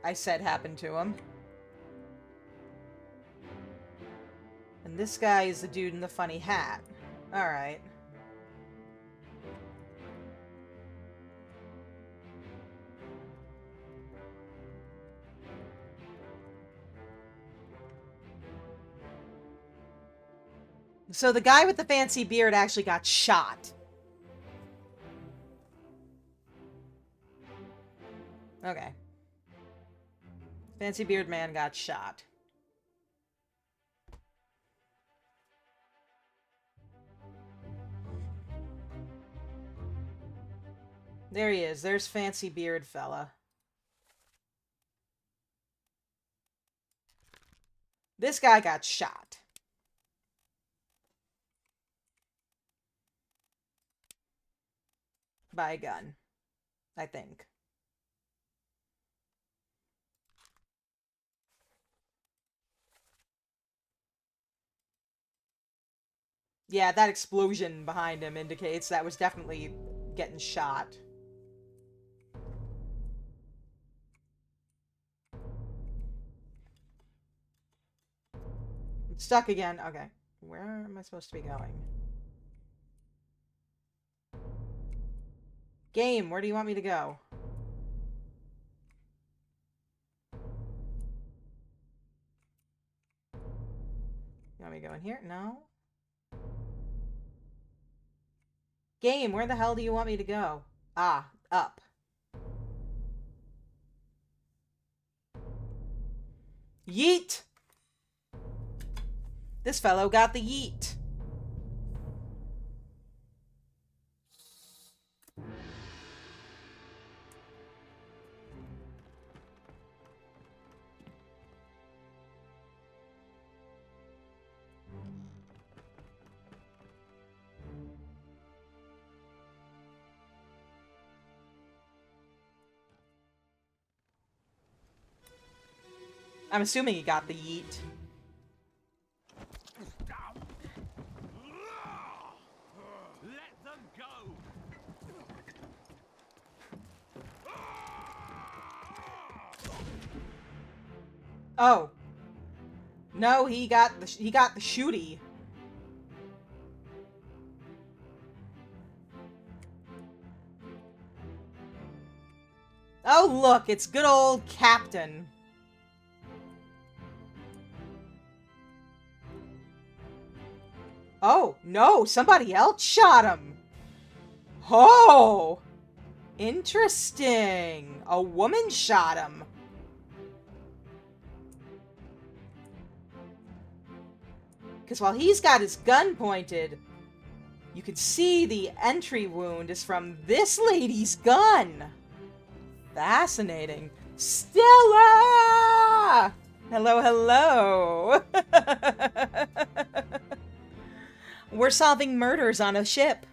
A: I said happened to him. And this guy is the dude in the funny hat. Alright. So the guy with the fancy beard actually got shot. Okay. Fancy beard man got shot. There he is. There's fancy beard fella. This guy got shot. By a gun. I think. Yeah, that explosion behind him indicates that was definitely getting shot. I'm stuck again. Okay. Where am I supposed to be going? Game, where do you want me to go? You want me to go in here? No? Game, where the hell do you want me to go? Ah, up. Yeet! This fellow got the yeet. I'm assuming he got the yeet.
B: Let them go.
A: Oh. No, he got the shooty. Oh, look, it's good old Captain. Oh, no, somebody else shot him. Oh, interesting. A woman shot him. Because while he's got his gun pointed, you can see the entry wound is from this lady's gun. Fascinating. Stella! Hello, hello. We're solving murders on a ship.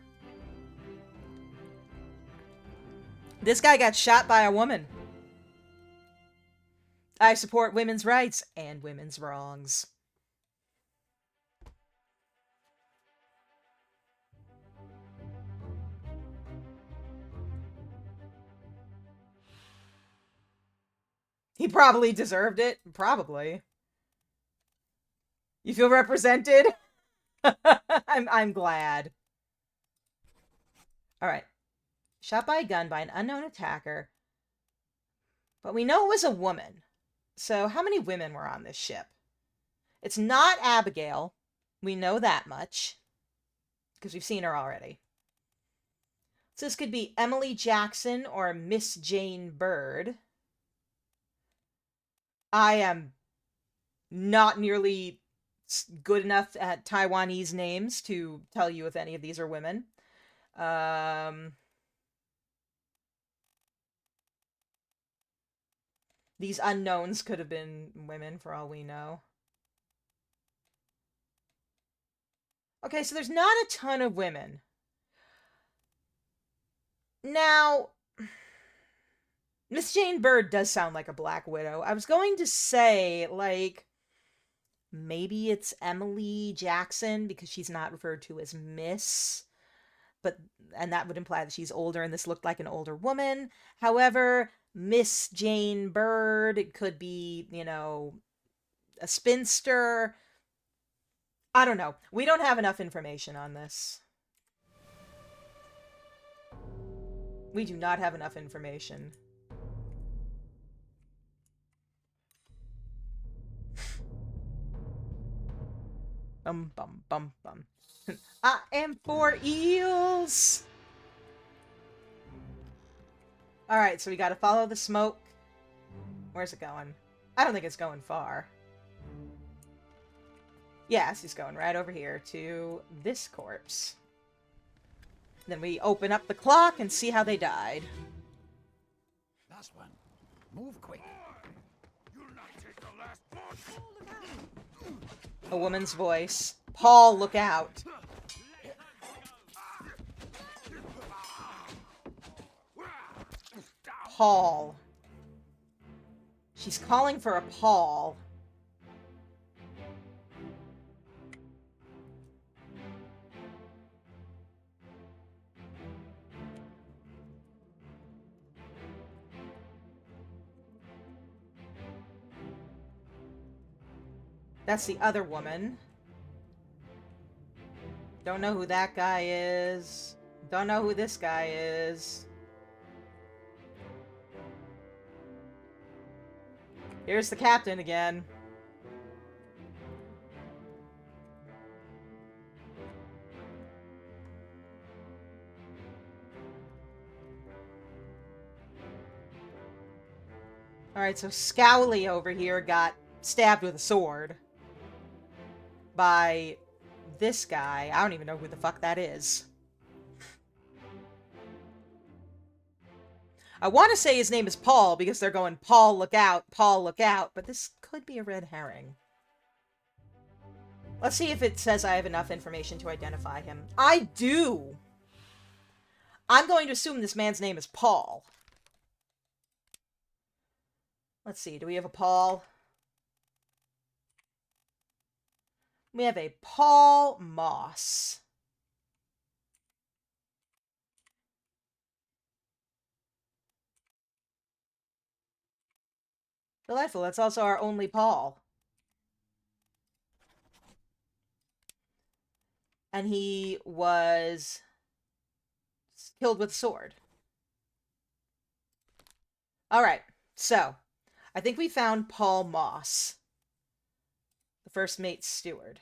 A: This guy got shot by a woman. I support women's rights and women's wrongs. He probably deserved it. Probably. You feel represented? I'm glad. Alright. Shot by a gun by an unknown attacker. But we know it was a woman. So how many women were on this ship? It's not Abigail. We know that much. Because we've seen her already. So this could be Emily Jackson or Miss Jane Bird. I am not nearly good enough at Taiwanese names to tell you if any of these are women. These unknowns could have been women for all we know. Okay, so there's not a ton of women. Now, Miss Jane Bird does sound like a Black Widow. I was going to say, like, maybe it's Emily Jackson because she's not referred to as Miss, and that would imply that she's older and this looked like an older woman. However, Miss Jane Bird, it could be, you know, a spinster. I don't know. We don't have enough information on this. We do not have enough information. Bum bum bum bum. I am for eels. Alright, so we gotta follow the smoke. Where's it going? I don't think it's going far. Yes, he's going right over here to this corpse. Then we open up the clock and see how they died.
B: Last one. Move quick. You'll not take the last punch.
A: A woman's voice. Paul, look out. Paul. She's calling for a Paul. That's the other woman. Don't know who that guy is. Don't know who this guy is. Here's the captain again. Alright, so Scowly over here got stabbed with a sword by this guy. I don't even know who the fuck that is. I want to say his name is Paul because they're going, Paul, look out, but this could be a red herring. Let's see if it says I have enough information to identify him. I do! I'm going to assume this man's name is Paul. Let's see, do we have a Paul? We have a Paul Moss. Delightful, that's also our only Paul. And he was killed with a sword. Alright, so I think we found Paul Moss, the first mate's steward.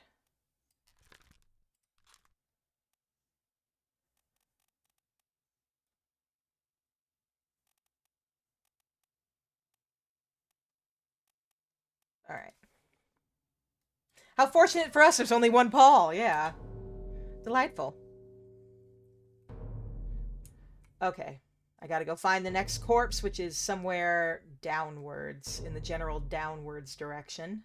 A: Alright. How fortunate for us, there's only one Paul, yeah. Delightful. Okay. I gotta go find the next corpse, which is somewhere downwards, in the general downwards direction.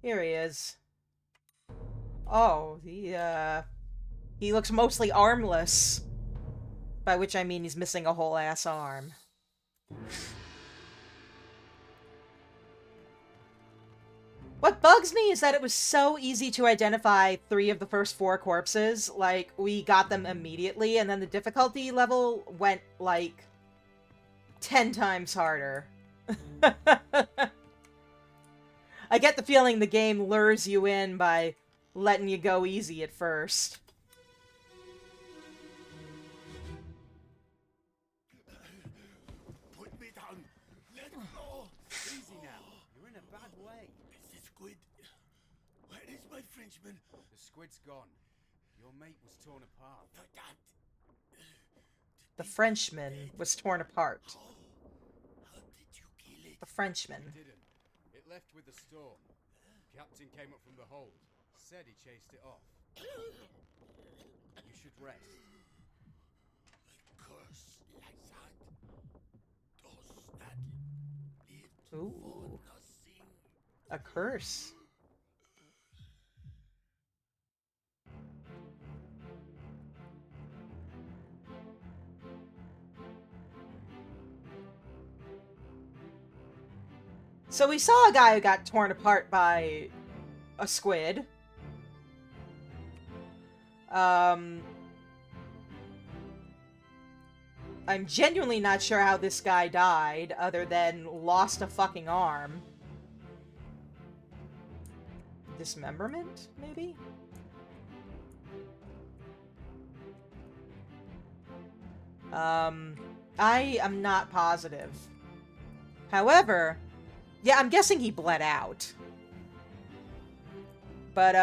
A: Here he is. Oh, he looks mostly armless. By which I mean he's missing a whole ass arm. What bugs me is that it was so easy to identify 3 of the first 4 corpses. Like, we got them immediately, and then the difficulty level went, like, 10 times harder. I get the feeling the game lures you in by letting you go easy at first.
B: Put me down. Let go. Easy now. You're in a bad way. Is the squid? Where is my Frenchman?
F: The squid's gone. Your mate was torn apart.
A: The Frenchman was torn apart.
B: How did you kill it?
A: The Frenchman.
F: It didn't. It left with the storm. Captain came up from the hold. Said he chased it off. You should rest.
B: A curse like that. Does that live
A: Ooh.
B: for nothing?
A: A curse. So we saw a guy who got torn apart by a squid. I'm genuinely not sure how this guy died, other than lost a fucking arm. Dismemberment, maybe? I am not positive. However, yeah, I'm guessing he bled out. But,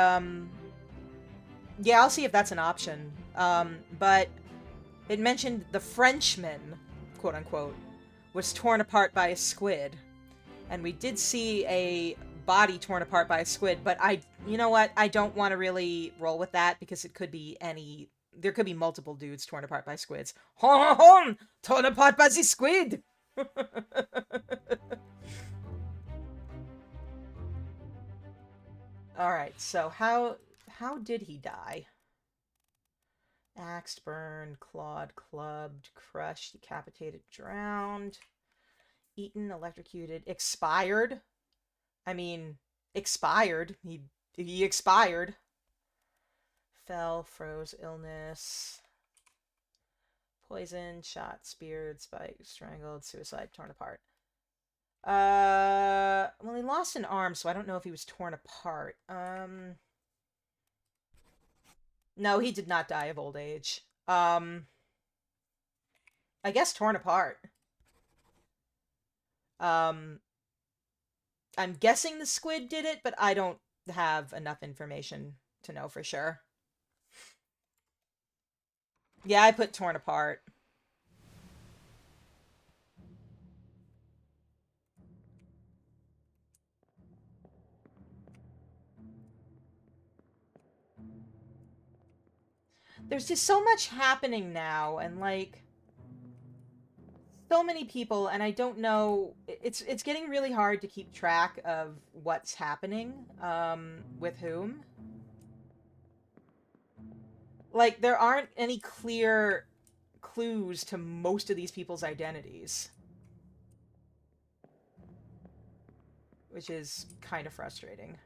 A: yeah, I'll see if that's an option. But it mentioned the Frenchman, quote-unquote, was torn apart by a squid. And we did see a body torn apart by a squid, but you know what? I don't want to really roll with that because it could be there could be multiple dudes torn apart by squids. Hon, hon, torn apart by the squid! Alright, so how did he die? Axed, burned, clawed, clubbed, crushed, decapitated, drowned, eaten, electrocuted, expired. I mean, expired. He expired. Fell, froze, illness, poison, shot, speared, spiked, strangled, suicide, torn apart. Well, he lost an arm, so I don't know if he was torn apart. No, he did not die of old age. I guess torn apart. I'm guessing the squid did it, but I don't have enough information to know for sure. Yeah, I put torn apart. There's just so much happening now, and like so many people, and I don't know, it's getting really hard to keep track of what's happening with whom. Like, there aren't any clear clues to most of these people's identities, which is kind of frustrating.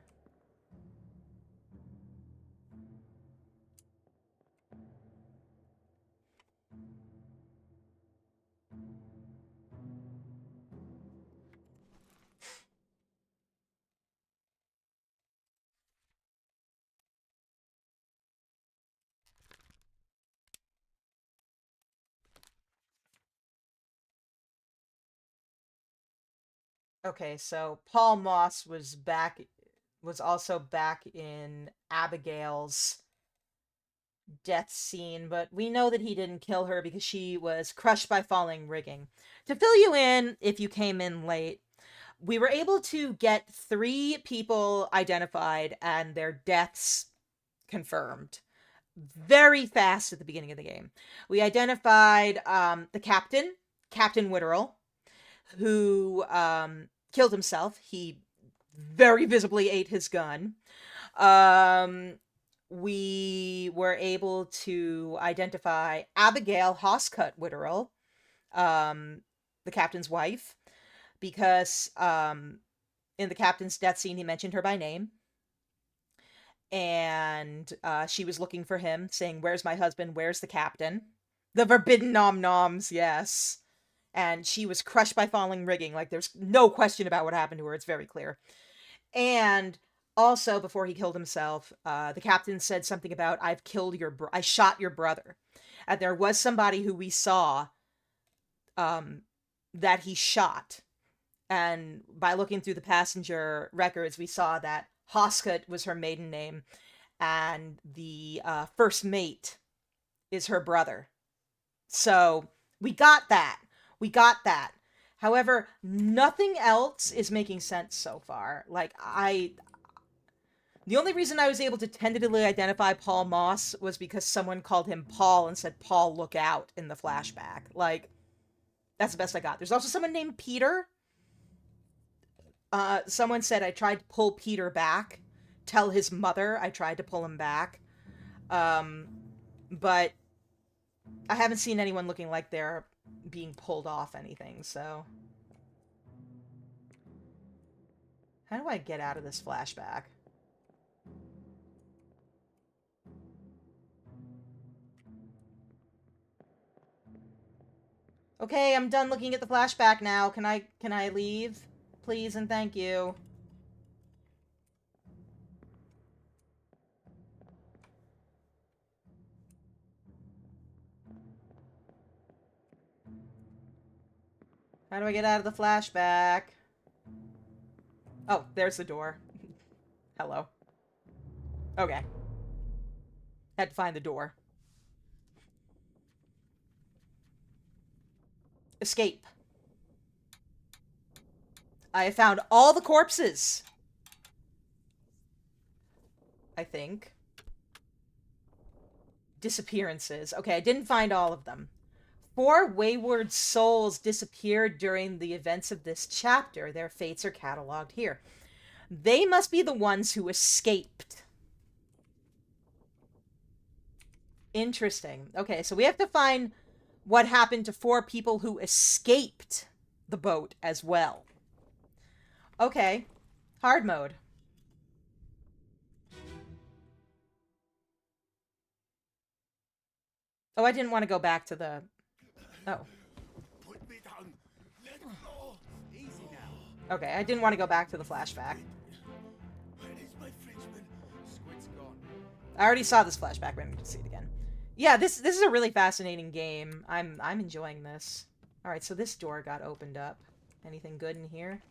A: Okay, so Paul Moss was also back in Abigail's death scene, but we know that he didn't kill her because she was crushed by falling rigging. To fill you in, if you came in late, we were able to get 3 people identified and their deaths confirmed very fast at the beginning of the game. We identified the captain, Captain Witterell, who killed himself. He very visibly ate his gun. We were able to identify Abigail Hoscut Witterell, the captain's wife, because in the captain's death scene, he mentioned her by name. And she was looking for him, saying, "Where's my husband? Where's the captain?" The forbidden nom-noms, yes. And she was crushed by falling rigging. Like, there's no question about what happened to her. It's very clear. And also, before he killed himself, the captain said something about, I shot your brother. And there was somebody who we saw that he shot. And by looking through the passenger records, we saw that Hoskut was her maiden name, and the first mate is her brother. So we got that. However, nothing else is making sense so far. Like, the only reason I was able to tentatively identify Paul Moss was because someone called him Paul and said, "Paul, look out," in the flashback. Like, that's the best I got. There's also someone named Peter. Someone said I tried to pull Peter back. Tell his mother I tried to pull him back. But I haven't seen anyone looking like they're being pulled off anything, so... How do I get out of this flashback? Okay, I'm done looking at the flashback now. Can I leave? Please and thank you. How do I get out of the flashback? Oh, there's the door. Hello. Okay. Had to find the door. Escape. I have found all the corpses. I think. Disappearances. Okay, I didn't find all of them. 4 wayward souls disappeared during the events of this chapter. Their fates are cataloged here. They must be the ones who escaped. Interesting. Okay, so we have to find what happened to 4 people who escaped the boat as well. Okay. Hard mode. Oh, I didn't want to go back to the... Oh.
F: Put me down. Let go. Easy now.
A: Okay, I didn't want to go back to the flashback.
F: Where is my Frenchman? Squid's gone.
A: I already saw this flashback, but I'm going to see it again. Yeah, this is a really fascinating game. I'm enjoying this. Alright, so this door got opened up. Anything good in here?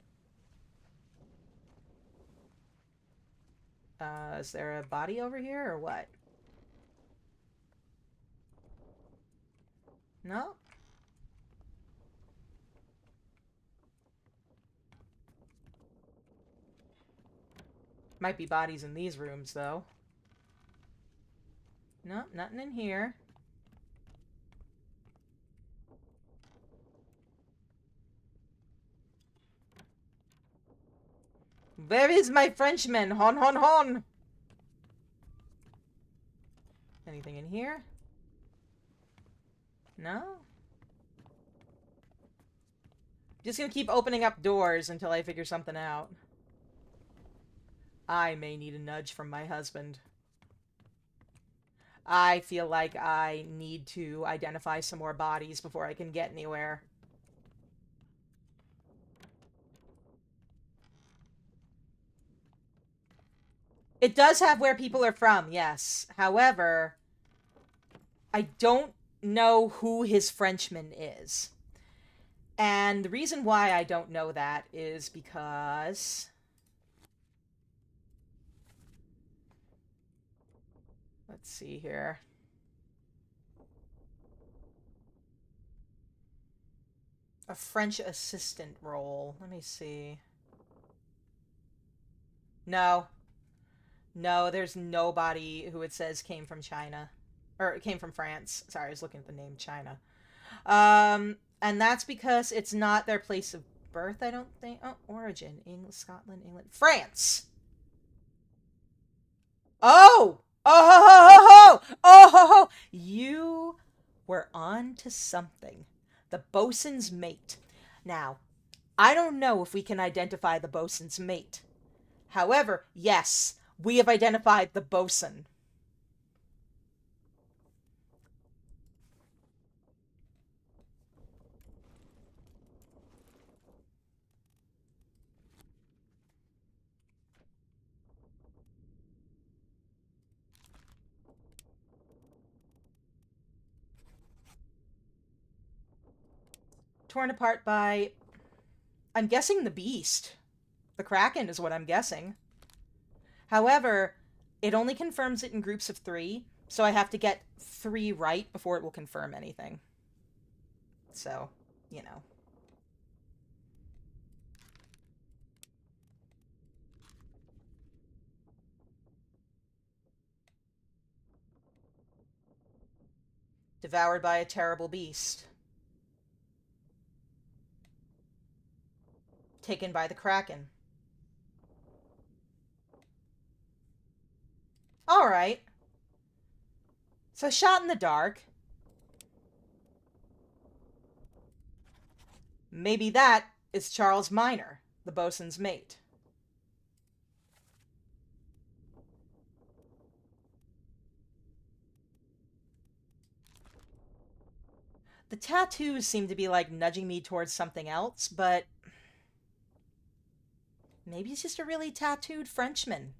A: Is there a body over here, or what? No? Might be bodies in these rooms, though. No, nothing in here. Where is my Frenchman? Hon, hon, hon! Anything in here? No? Just gonna keep opening up doors until I figure something out. I may need a nudge from my husband. I feel like I need to identify some more bodies before I can get anywhere. It does have where people are from, yes. However, I don't know who his Frenchman is. And the reason why I don't know that is because... Let's see here. A French assistant role. Let me see. No. No, there's nobody who it says came from China. Or came from France. Sorry, I was looking at the name China. And that's because it's not their place of birth, I don't think. Oh, origin. England, Scotland, England. France! Oh! Oh ho ho ho ho! Oh ho ho! You were on to something. The bosun's mate. Now, I don't know if we can identify the bosun's mate. However, yes, we have identified the bosun. Torn apart by... I'm guessing the beast. The Kraken is what I'm guessing. However, it only confirms it in groups of 3, so I have to get 3 right before it will confirm anything. So, you know. Devoured by a terrible beast. Taken by the Kraken. Alright. So shot in the dark. Maybe that is Charles Minor, the bosun's mate. The tattoos seem to be like nudging me towards something else, but maybe he's just a really tattooed Frenchman.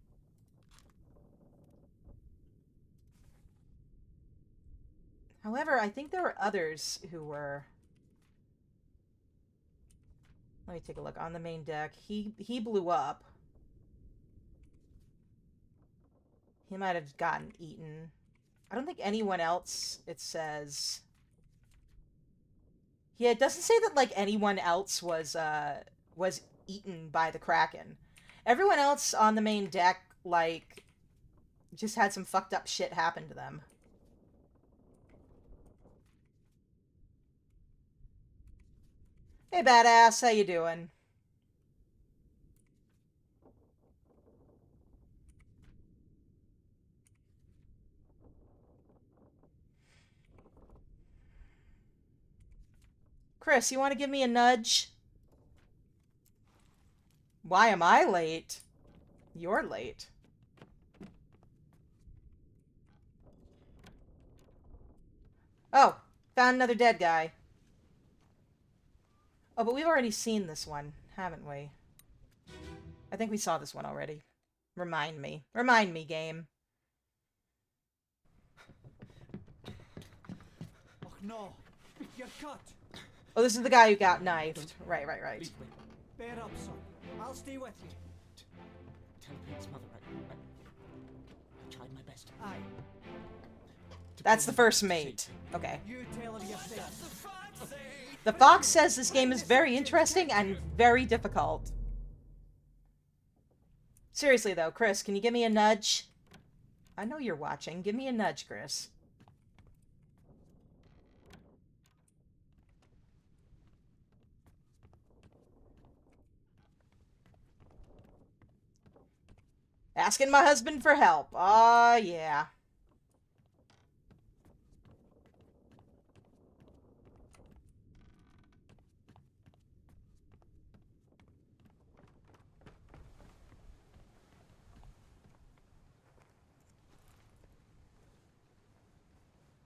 A: However, I think there were others who were... Let me take a look. On the main deck. He blew up. He might have gotten eaten. I don't think anyone else, it says... Yeah, it doesn't say that, like, anyone else was eaten by the Kraken. Everyone else on the main deck, like, just had some fucked up shit happen to them. Hey, badass, how you doing? Chris, you want to give me a nudge? Why am I late? You're late. Oh, found another dead guy. Oh, but we've already seen this one, haven't we? I think we saw this one already. Remind me. Remind me, game.
G: Oh no, you're cut.
A: Oh, this is the guy who got knifed. Right.
E: Please wait.
G: Bear up, son. I'll stay with you.
E: Tell Pete's mother I tried my best.
G: Aye,
A: That's the first mate. Okay.
G: you tell him yourself.
A: The Fox says this game is very interesting and very difficult. Seriously, though, Chris, can you give me a nudge? I know you're watching. Give me a nudge, Chris. Asking my husband for help. Aw, yeah.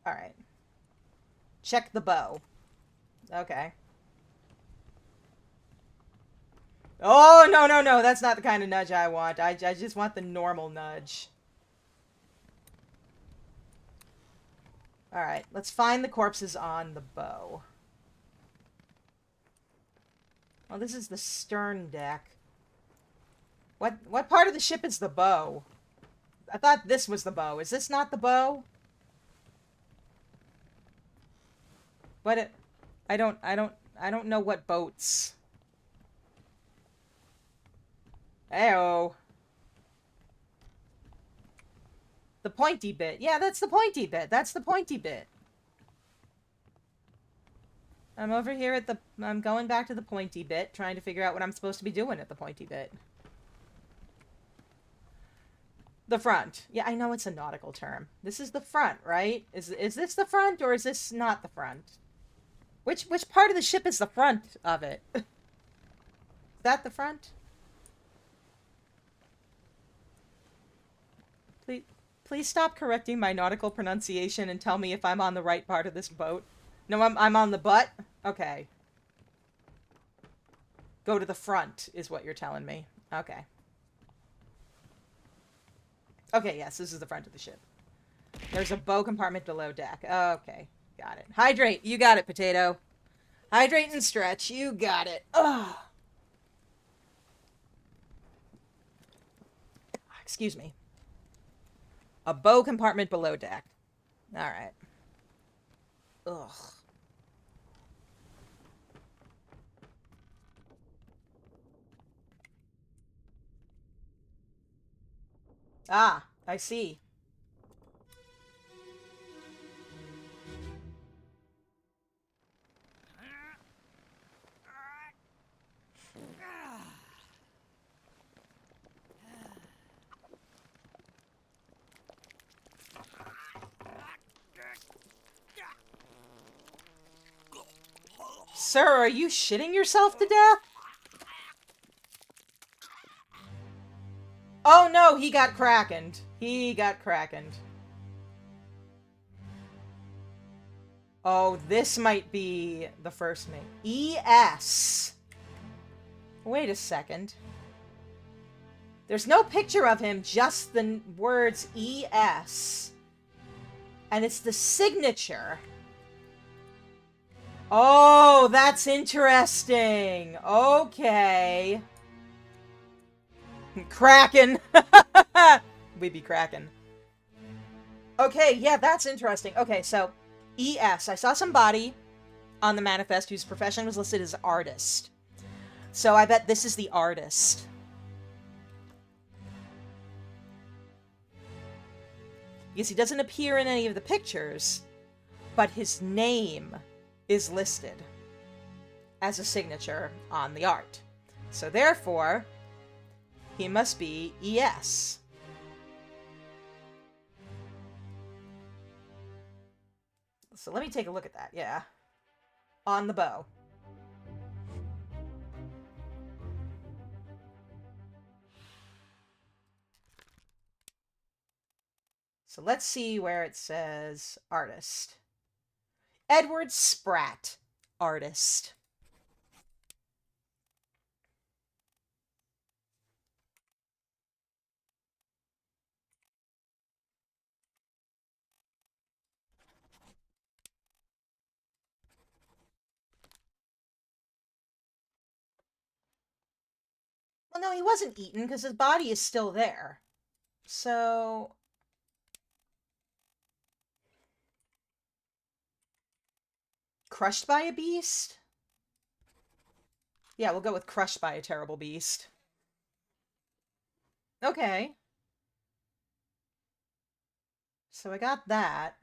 A: Alright. Check the bow. Okay. Oh, no. That's not the kind of nudge I want. I just want the normal nudge. Alright, let's find the corpses on the bow. Oh, this is the stern deck. What part of the ship is the bow? I thought this was the bow. Is this not the bow? But I don't know what boats. Ayo. The pointy bit. Yeah, that's the pointy bit. That's the pointy bit. I'm over here at the... I'm going back to the pointy bit, trying to figure out what I'm supposed to be doing at the pointy bit. The front. Yeah, I know it's a nautical term. This is the front, right? Is this the front, or is this not the front? Which part of the ship is the front of it? Is that the front? Please stop correcting my nautical pronunciation and tell me if I'm on the right part of this boat. No, I'm on the butt? Okay. Go to the front, is what you're telling me. Okay. Okay, yes, this is the front of the ship. There's a bow compartment below deck. Okay, got it. Hydrate, you got it, potato. Hydrate and stretch, you got it. Ugh. Excuse me. A bow compartment below deck. Alright. Ugh. Ah, I see. Sir, are you shitting yourself to death? Oh no, he got krakened. He got krakened. Oh, this might be the first mate. ES. Wait a second. There's no picture of him, just the words ES. And it's the signature. Oh, that's interesting. Okay. Kraken. We be cracking. Okay, yeah, that's interesting. Okay, so ES. I saw somebody on the manifest whose profession was listed as artist. So I bet this is the artist. Because he doesn't appear in any of the pictures, but his name is listed as a signature on the art. So therefore, he must be ES. So let me take a look at that, yeah. On the bow. So let's see where it says artist. Edward Spratt, artist. Well, no, he wasn't eaten because his body is still there. So... crushed by a beast? Yeah, we'll go with crushed by a terrible beast. Okay. So I got that.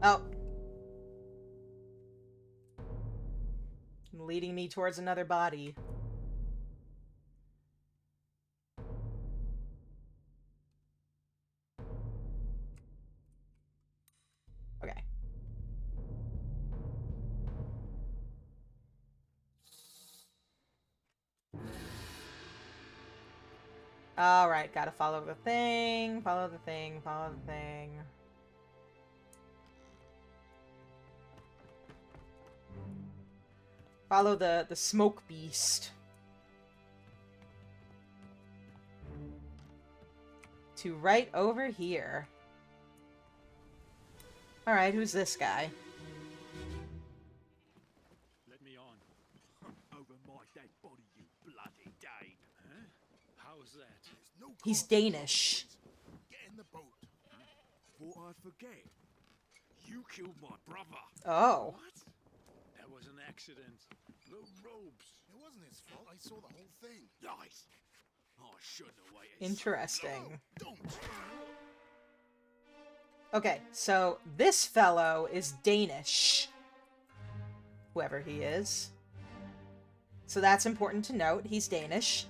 A: Oh. Leading me towards another body. Okay. Alright, gotta follow the thing, follow the thing, follow the thing. Follow the smoke beast. To right over here. Alright, who's this guy?
B: Let me on. Over my dead body, you bloody Dane. Huh? How's that?
F: No
A: He's
F: cause for
A: Danish.
F: nonsense. Get in the boat. Thought I'd forget.
B: You killed my brother.
A: Oh.
F: What?
B: That was an accident. The robes.
F: It wasn't his fault. I saw the whole thing.
B: Nice. I shouldn't have waited.
A: Interesting.
F: Don't.
A: Okay, so this fellow is Danish. Whoever he is. So that's important to note. He's Danish.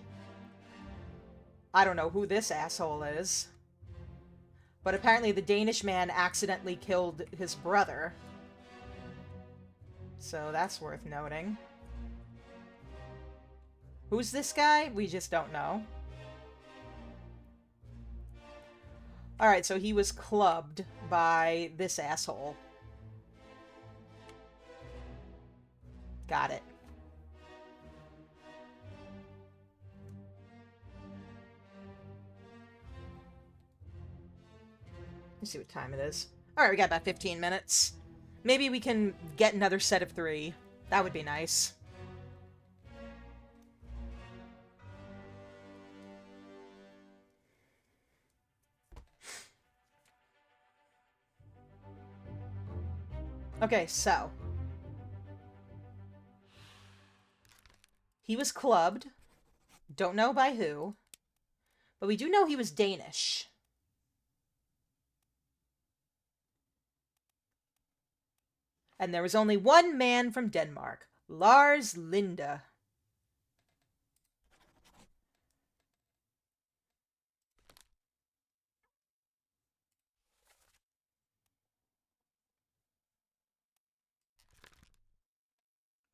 A: I don't know who this asshole is. But apparently the Danish man accidentally killed his brother. So that's worth noting. Who's this guy? We just don't know. Alright, so he was clubbed by this asshole. Got it. Let's see what time it is. Alright, we got about 15 minutes. Maybe we can get another set of 3. That would be nice. Okay, so. He was clubbed. Don't know by who. But we do know he was Danish. And there was only one man from Denmark. Lars Linde.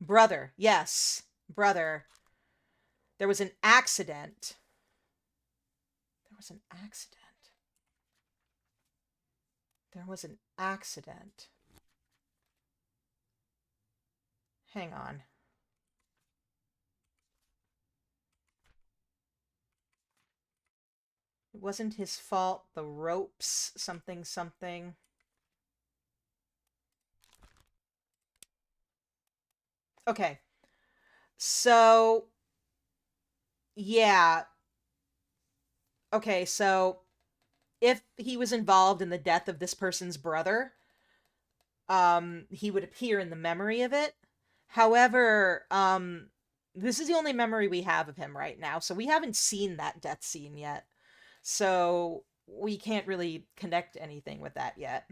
A: Brother. Yes. Brother. There was an accident. There was an accident. There was an accident. Hang on. It wasn't his fault. The ropes, something, something. Okay. So, yeah. Okay, so if he was involved in the death of this person's brother, he would appear in the memory of it. However, this is the only memory we have of him right now, so we haven't seen that death scene yet. So we can't really connect anything with that yet.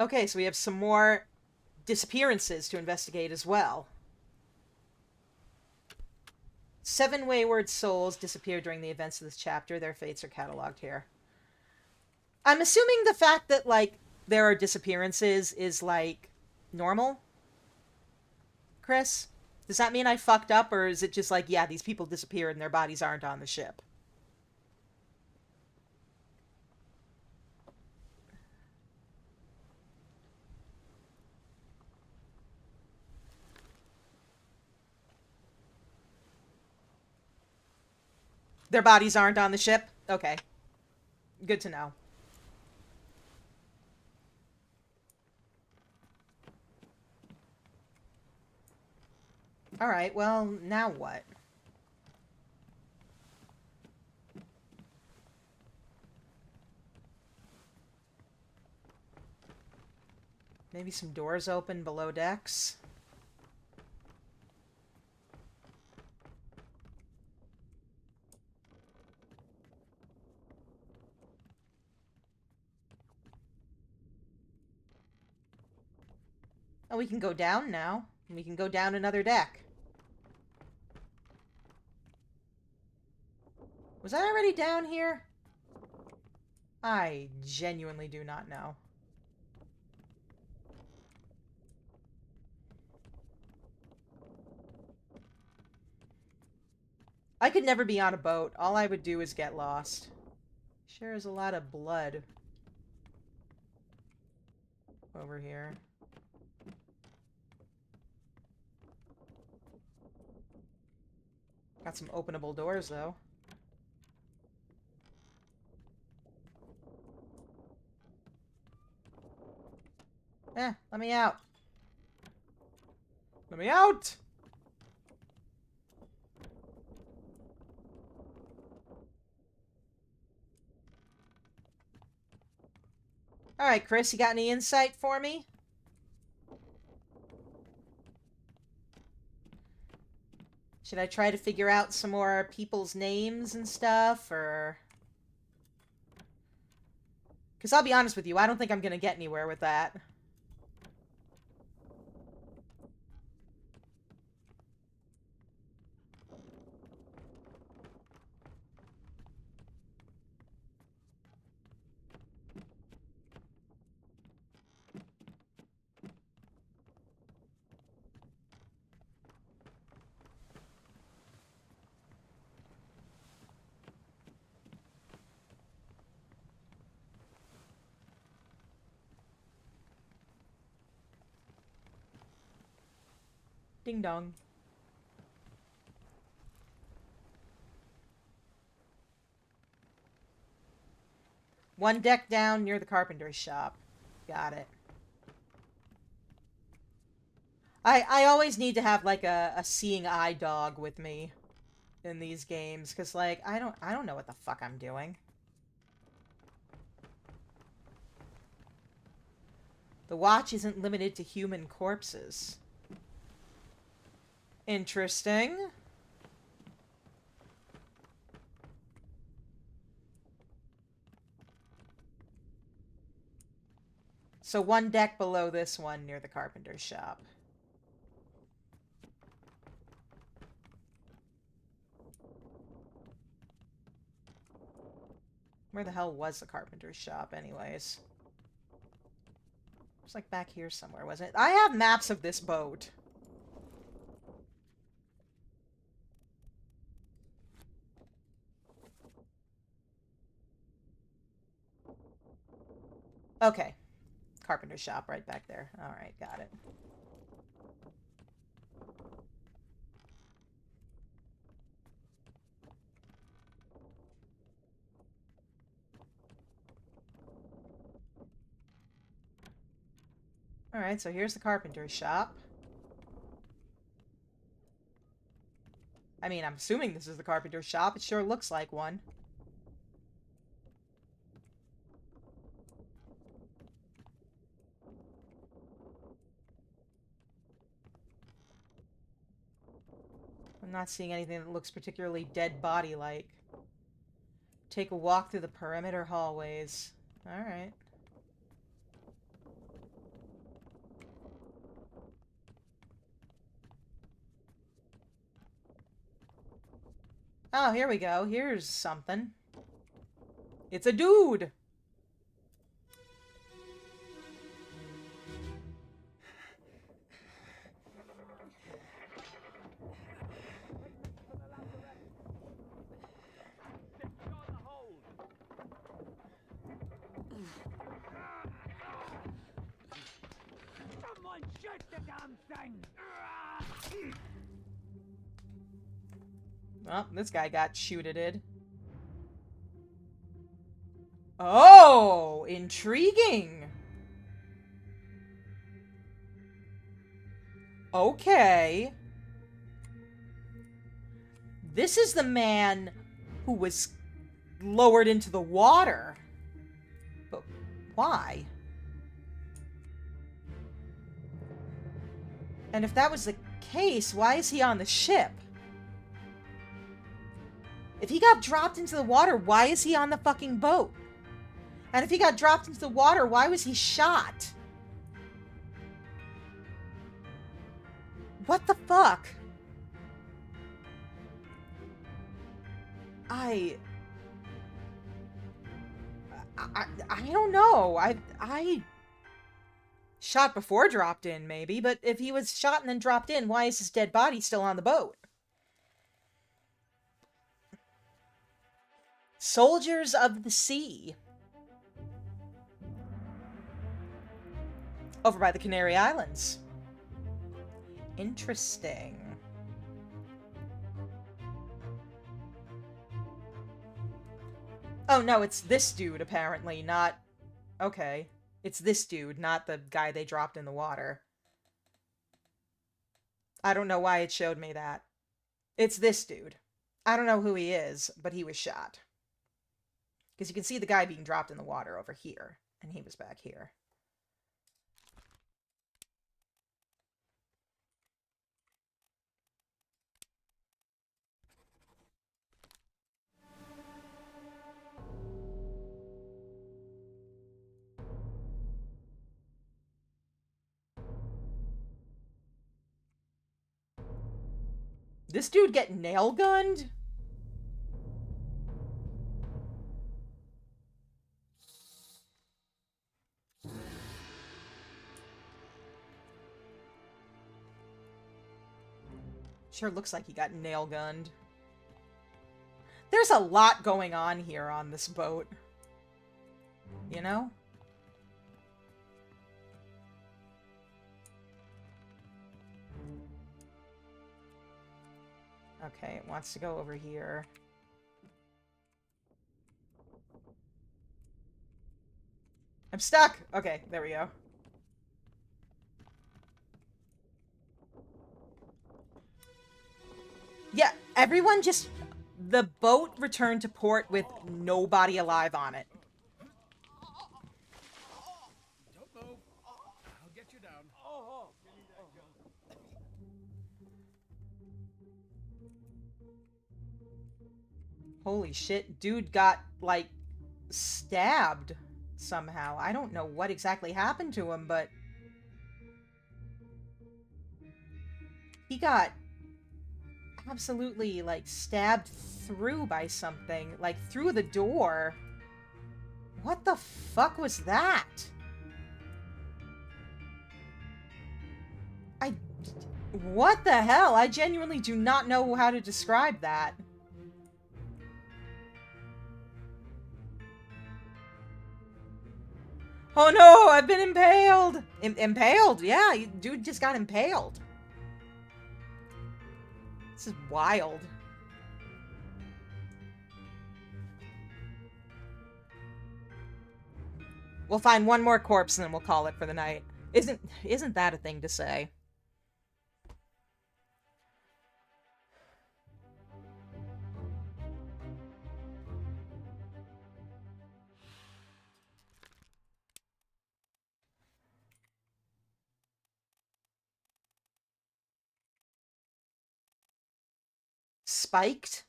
A: Okay, so we have some more disappearances to investigate as well. 7 wayward souls disappeared during the events of this chapter. Their fates are cataloged here. I'm assuming the fact that, like, there are disappearances is, like, normal? Chris? Does that mean I fucked up, or is it just like, yeah, these people disappeared and their bodies aren't on the ship? Their bodies aren't on the ship? Okay. Good to know. Alright, well, now what? Maybe some doors open below decks? Oh, we can go down now. We can go down another deck. Was I already down here? I genuinely do not know. I could never be on a boat. All I would do is get lost. Sure is a lot of blood over here. Got some openable doors, though. Let me out. Let me out! Alright, Chris, you got any insight for me? Should I try to figure out some more people's names and stuff, or... Because I'll be honest with you, I don't think I'm going to get anywhere with that. Ding dong. One deck down near the carpenter's shop. Got it. I always need to have, like, a seeing eye dog with me in these games, because, like, I don't know what the fuck I'm doing. The watch isn't limited to human corpses. Interesting. So one deck below this one near the carpenter's shop. Where the hell was the carpenter's shop, anyways? It was like back here somewhere, wasn't it? I have maps of this boat. Okay. Carpenter shop right back there. Alright, got it. Alright, so here's the carpenter's shop. I mean, I'm assuming this is the carpenter's shop. It sure looks like one. I'm not seeing anything that looks particularly dead body-like. Take a walk through the perimeter hallways. Alright. Oh, here we go. Here's something. It's a dude!
B: Someone shoot the damn thing!
A: Well, this guy got shooted. Oh, intriguing. Okay. This is the man who was lowered into the water. But why? And if that was the case, why is he on the ship? If he got dropped into the water, why is he on the fucking boat? And if he got dropped into the water, why was he shot? What the fuck? I don't know. I shot before dropped in, maybe, but if he was shot and then dropped in, why is his dead body still on the boat? Soldiers of the Sea. Over by the Canary Islands. Interesting. Oh, no, it's this dude, apparently, not... Okay. It's this dude, not the guy they dropped in the water. I don't know why it showed me that. It's this dude. I don't know who he is, but he was shot. Because you can see the guy being dropped in the water over here, and he was back here. This dude get nail gunned? Sure looks like he got nail gunned. There's a lot going on here on this boat. You know? Okay, it wants to go over here. I'm stuck! Okay, there we go. Yeah, everyone just... The boat returned to port with nobody alive on it.
F: Don't move. I'll get you down.
A: Holy shit, dude got, like, stabbed somehow. I don't know what exactly happened to him, but... He got absolutely, like, stabbed through by something. Like, through the door. What the fuck was that? What the hell? I genuinely do not know how to describe that. Oh no, I've been impaled! Impaled? Yeah, dude just got impaled. This is wild. We'll find one more corpse and then we'll call it for the night. Isn't that a thing to say? Spiked,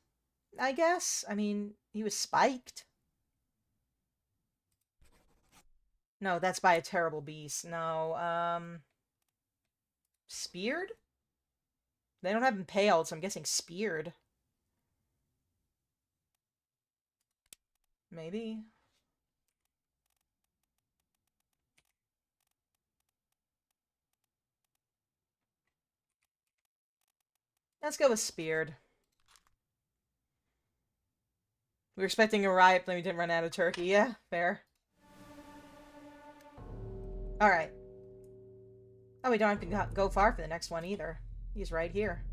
A: I guess? I mean, he was spiked. No, that's by a terrible beast. No, speared? They don't have impaled, so I'm guessing speared. Maybe. Let's go with speared. We were expecting a riot, but we didn't run out of turkey. Yeah, fair. Alright. Oh, we don't have to go far for the next one either. He's right here.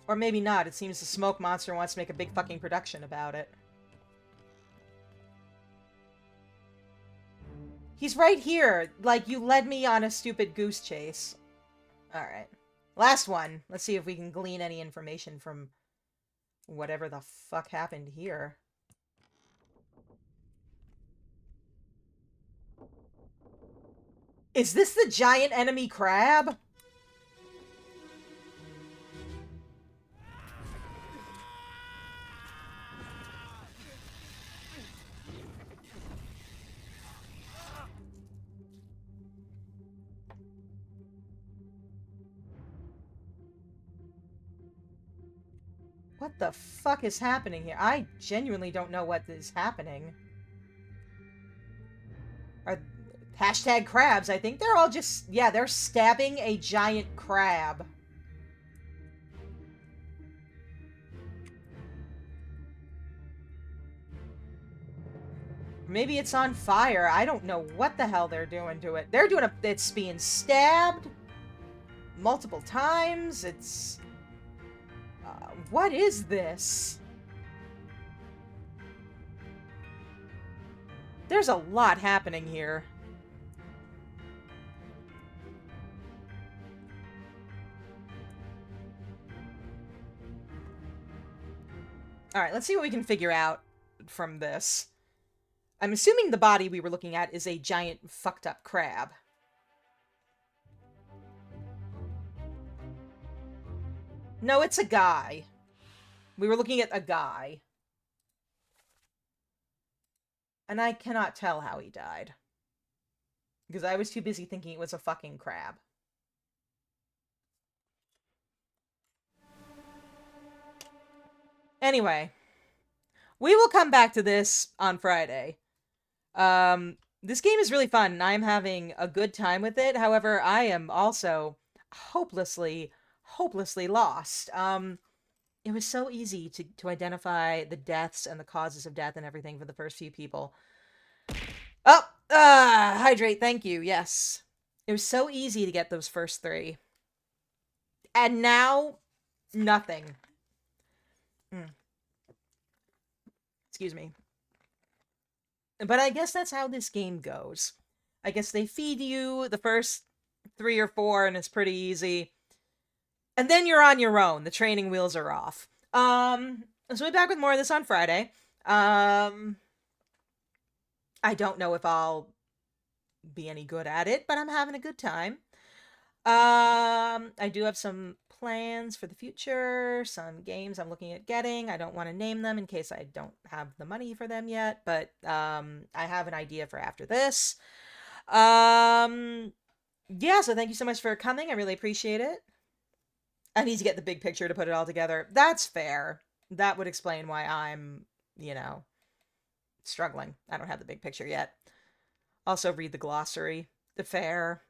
A: Or maybe not. It seems the smoke monster wants to make a big fucking production about it. He's right here. Like, you led me on a stupid goose chase. Alright. Last one. Let's see if we can glean any information from whatever the fuck happened here. Is this the giant enemy crab? What the fuck is happening here? I genuinely don't know what is happening. Are hashtag crabs, I think they're all just... Yeah, they're stabbing a giant crab. Maybe it's on fire. I don't know what the hell they're doing to it. They're doing a... It's being stabbed multiple times. It's... what is this? There's a lot happening here. Alright, let's see what we can figure out from this. I'm assuming the body we were looking at is a giant fucked up crab. No, it's a guy. We were looking at a guy. And I cannot tell how he died. Because I was too busy thinking it was a fucking crab. Anyway. We will come back to this on Friday. This game is really fun, and I'm having a good time with it. However, I am also hopelessly lost. It was so easy to identify the deaths and the causes of death and everything for the first few people. Oh, hydrate, thank you, yes. It was so easy to get those first 3. And now, nothing. Excuse me. But I guess that's how this game goes. I guess they feed you the first 3 or 4 and it's pretty easy. And then you're on your own. The training wheels are off. So we'll be back with more of this on Friday. I don't know if I'll be any good at it, but I'm having a good time. I do have some plans for the future, some games I'm looking at getting. I don't want to name them in case I don't have the money for them yet, but I have an idea for after this. Yeah, so thank you so much for coming. I really appreciate it. I need to get the big picture to put it all together. That's fair. That would explain why I'm, you know, struggling. I don't have the big picture yet. Also read the glossary. Fair.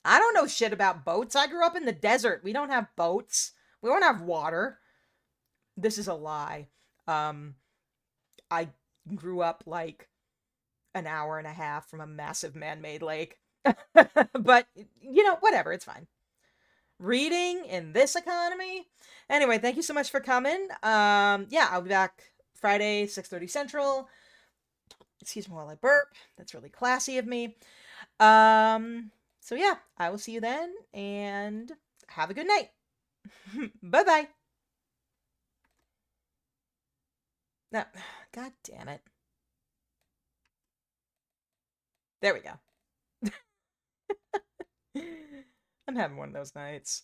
A: I don't know shit about boats. I grew up in the desert. We don't have boats. We don't have water. This is a lie. I grew up like an hour and a half from a massive man-made lake. But, you know, whatever. It's fine. Reading in this economy. Anyway, thank you so much for coming. Yeah, I'll be back Friday, 6:30 Central. Excuse me while I burp. That's really classy of me. So yeah, I will see you then, and have a good night. Bye-bye. No, God damn it. There we go. I'm having one of those nights.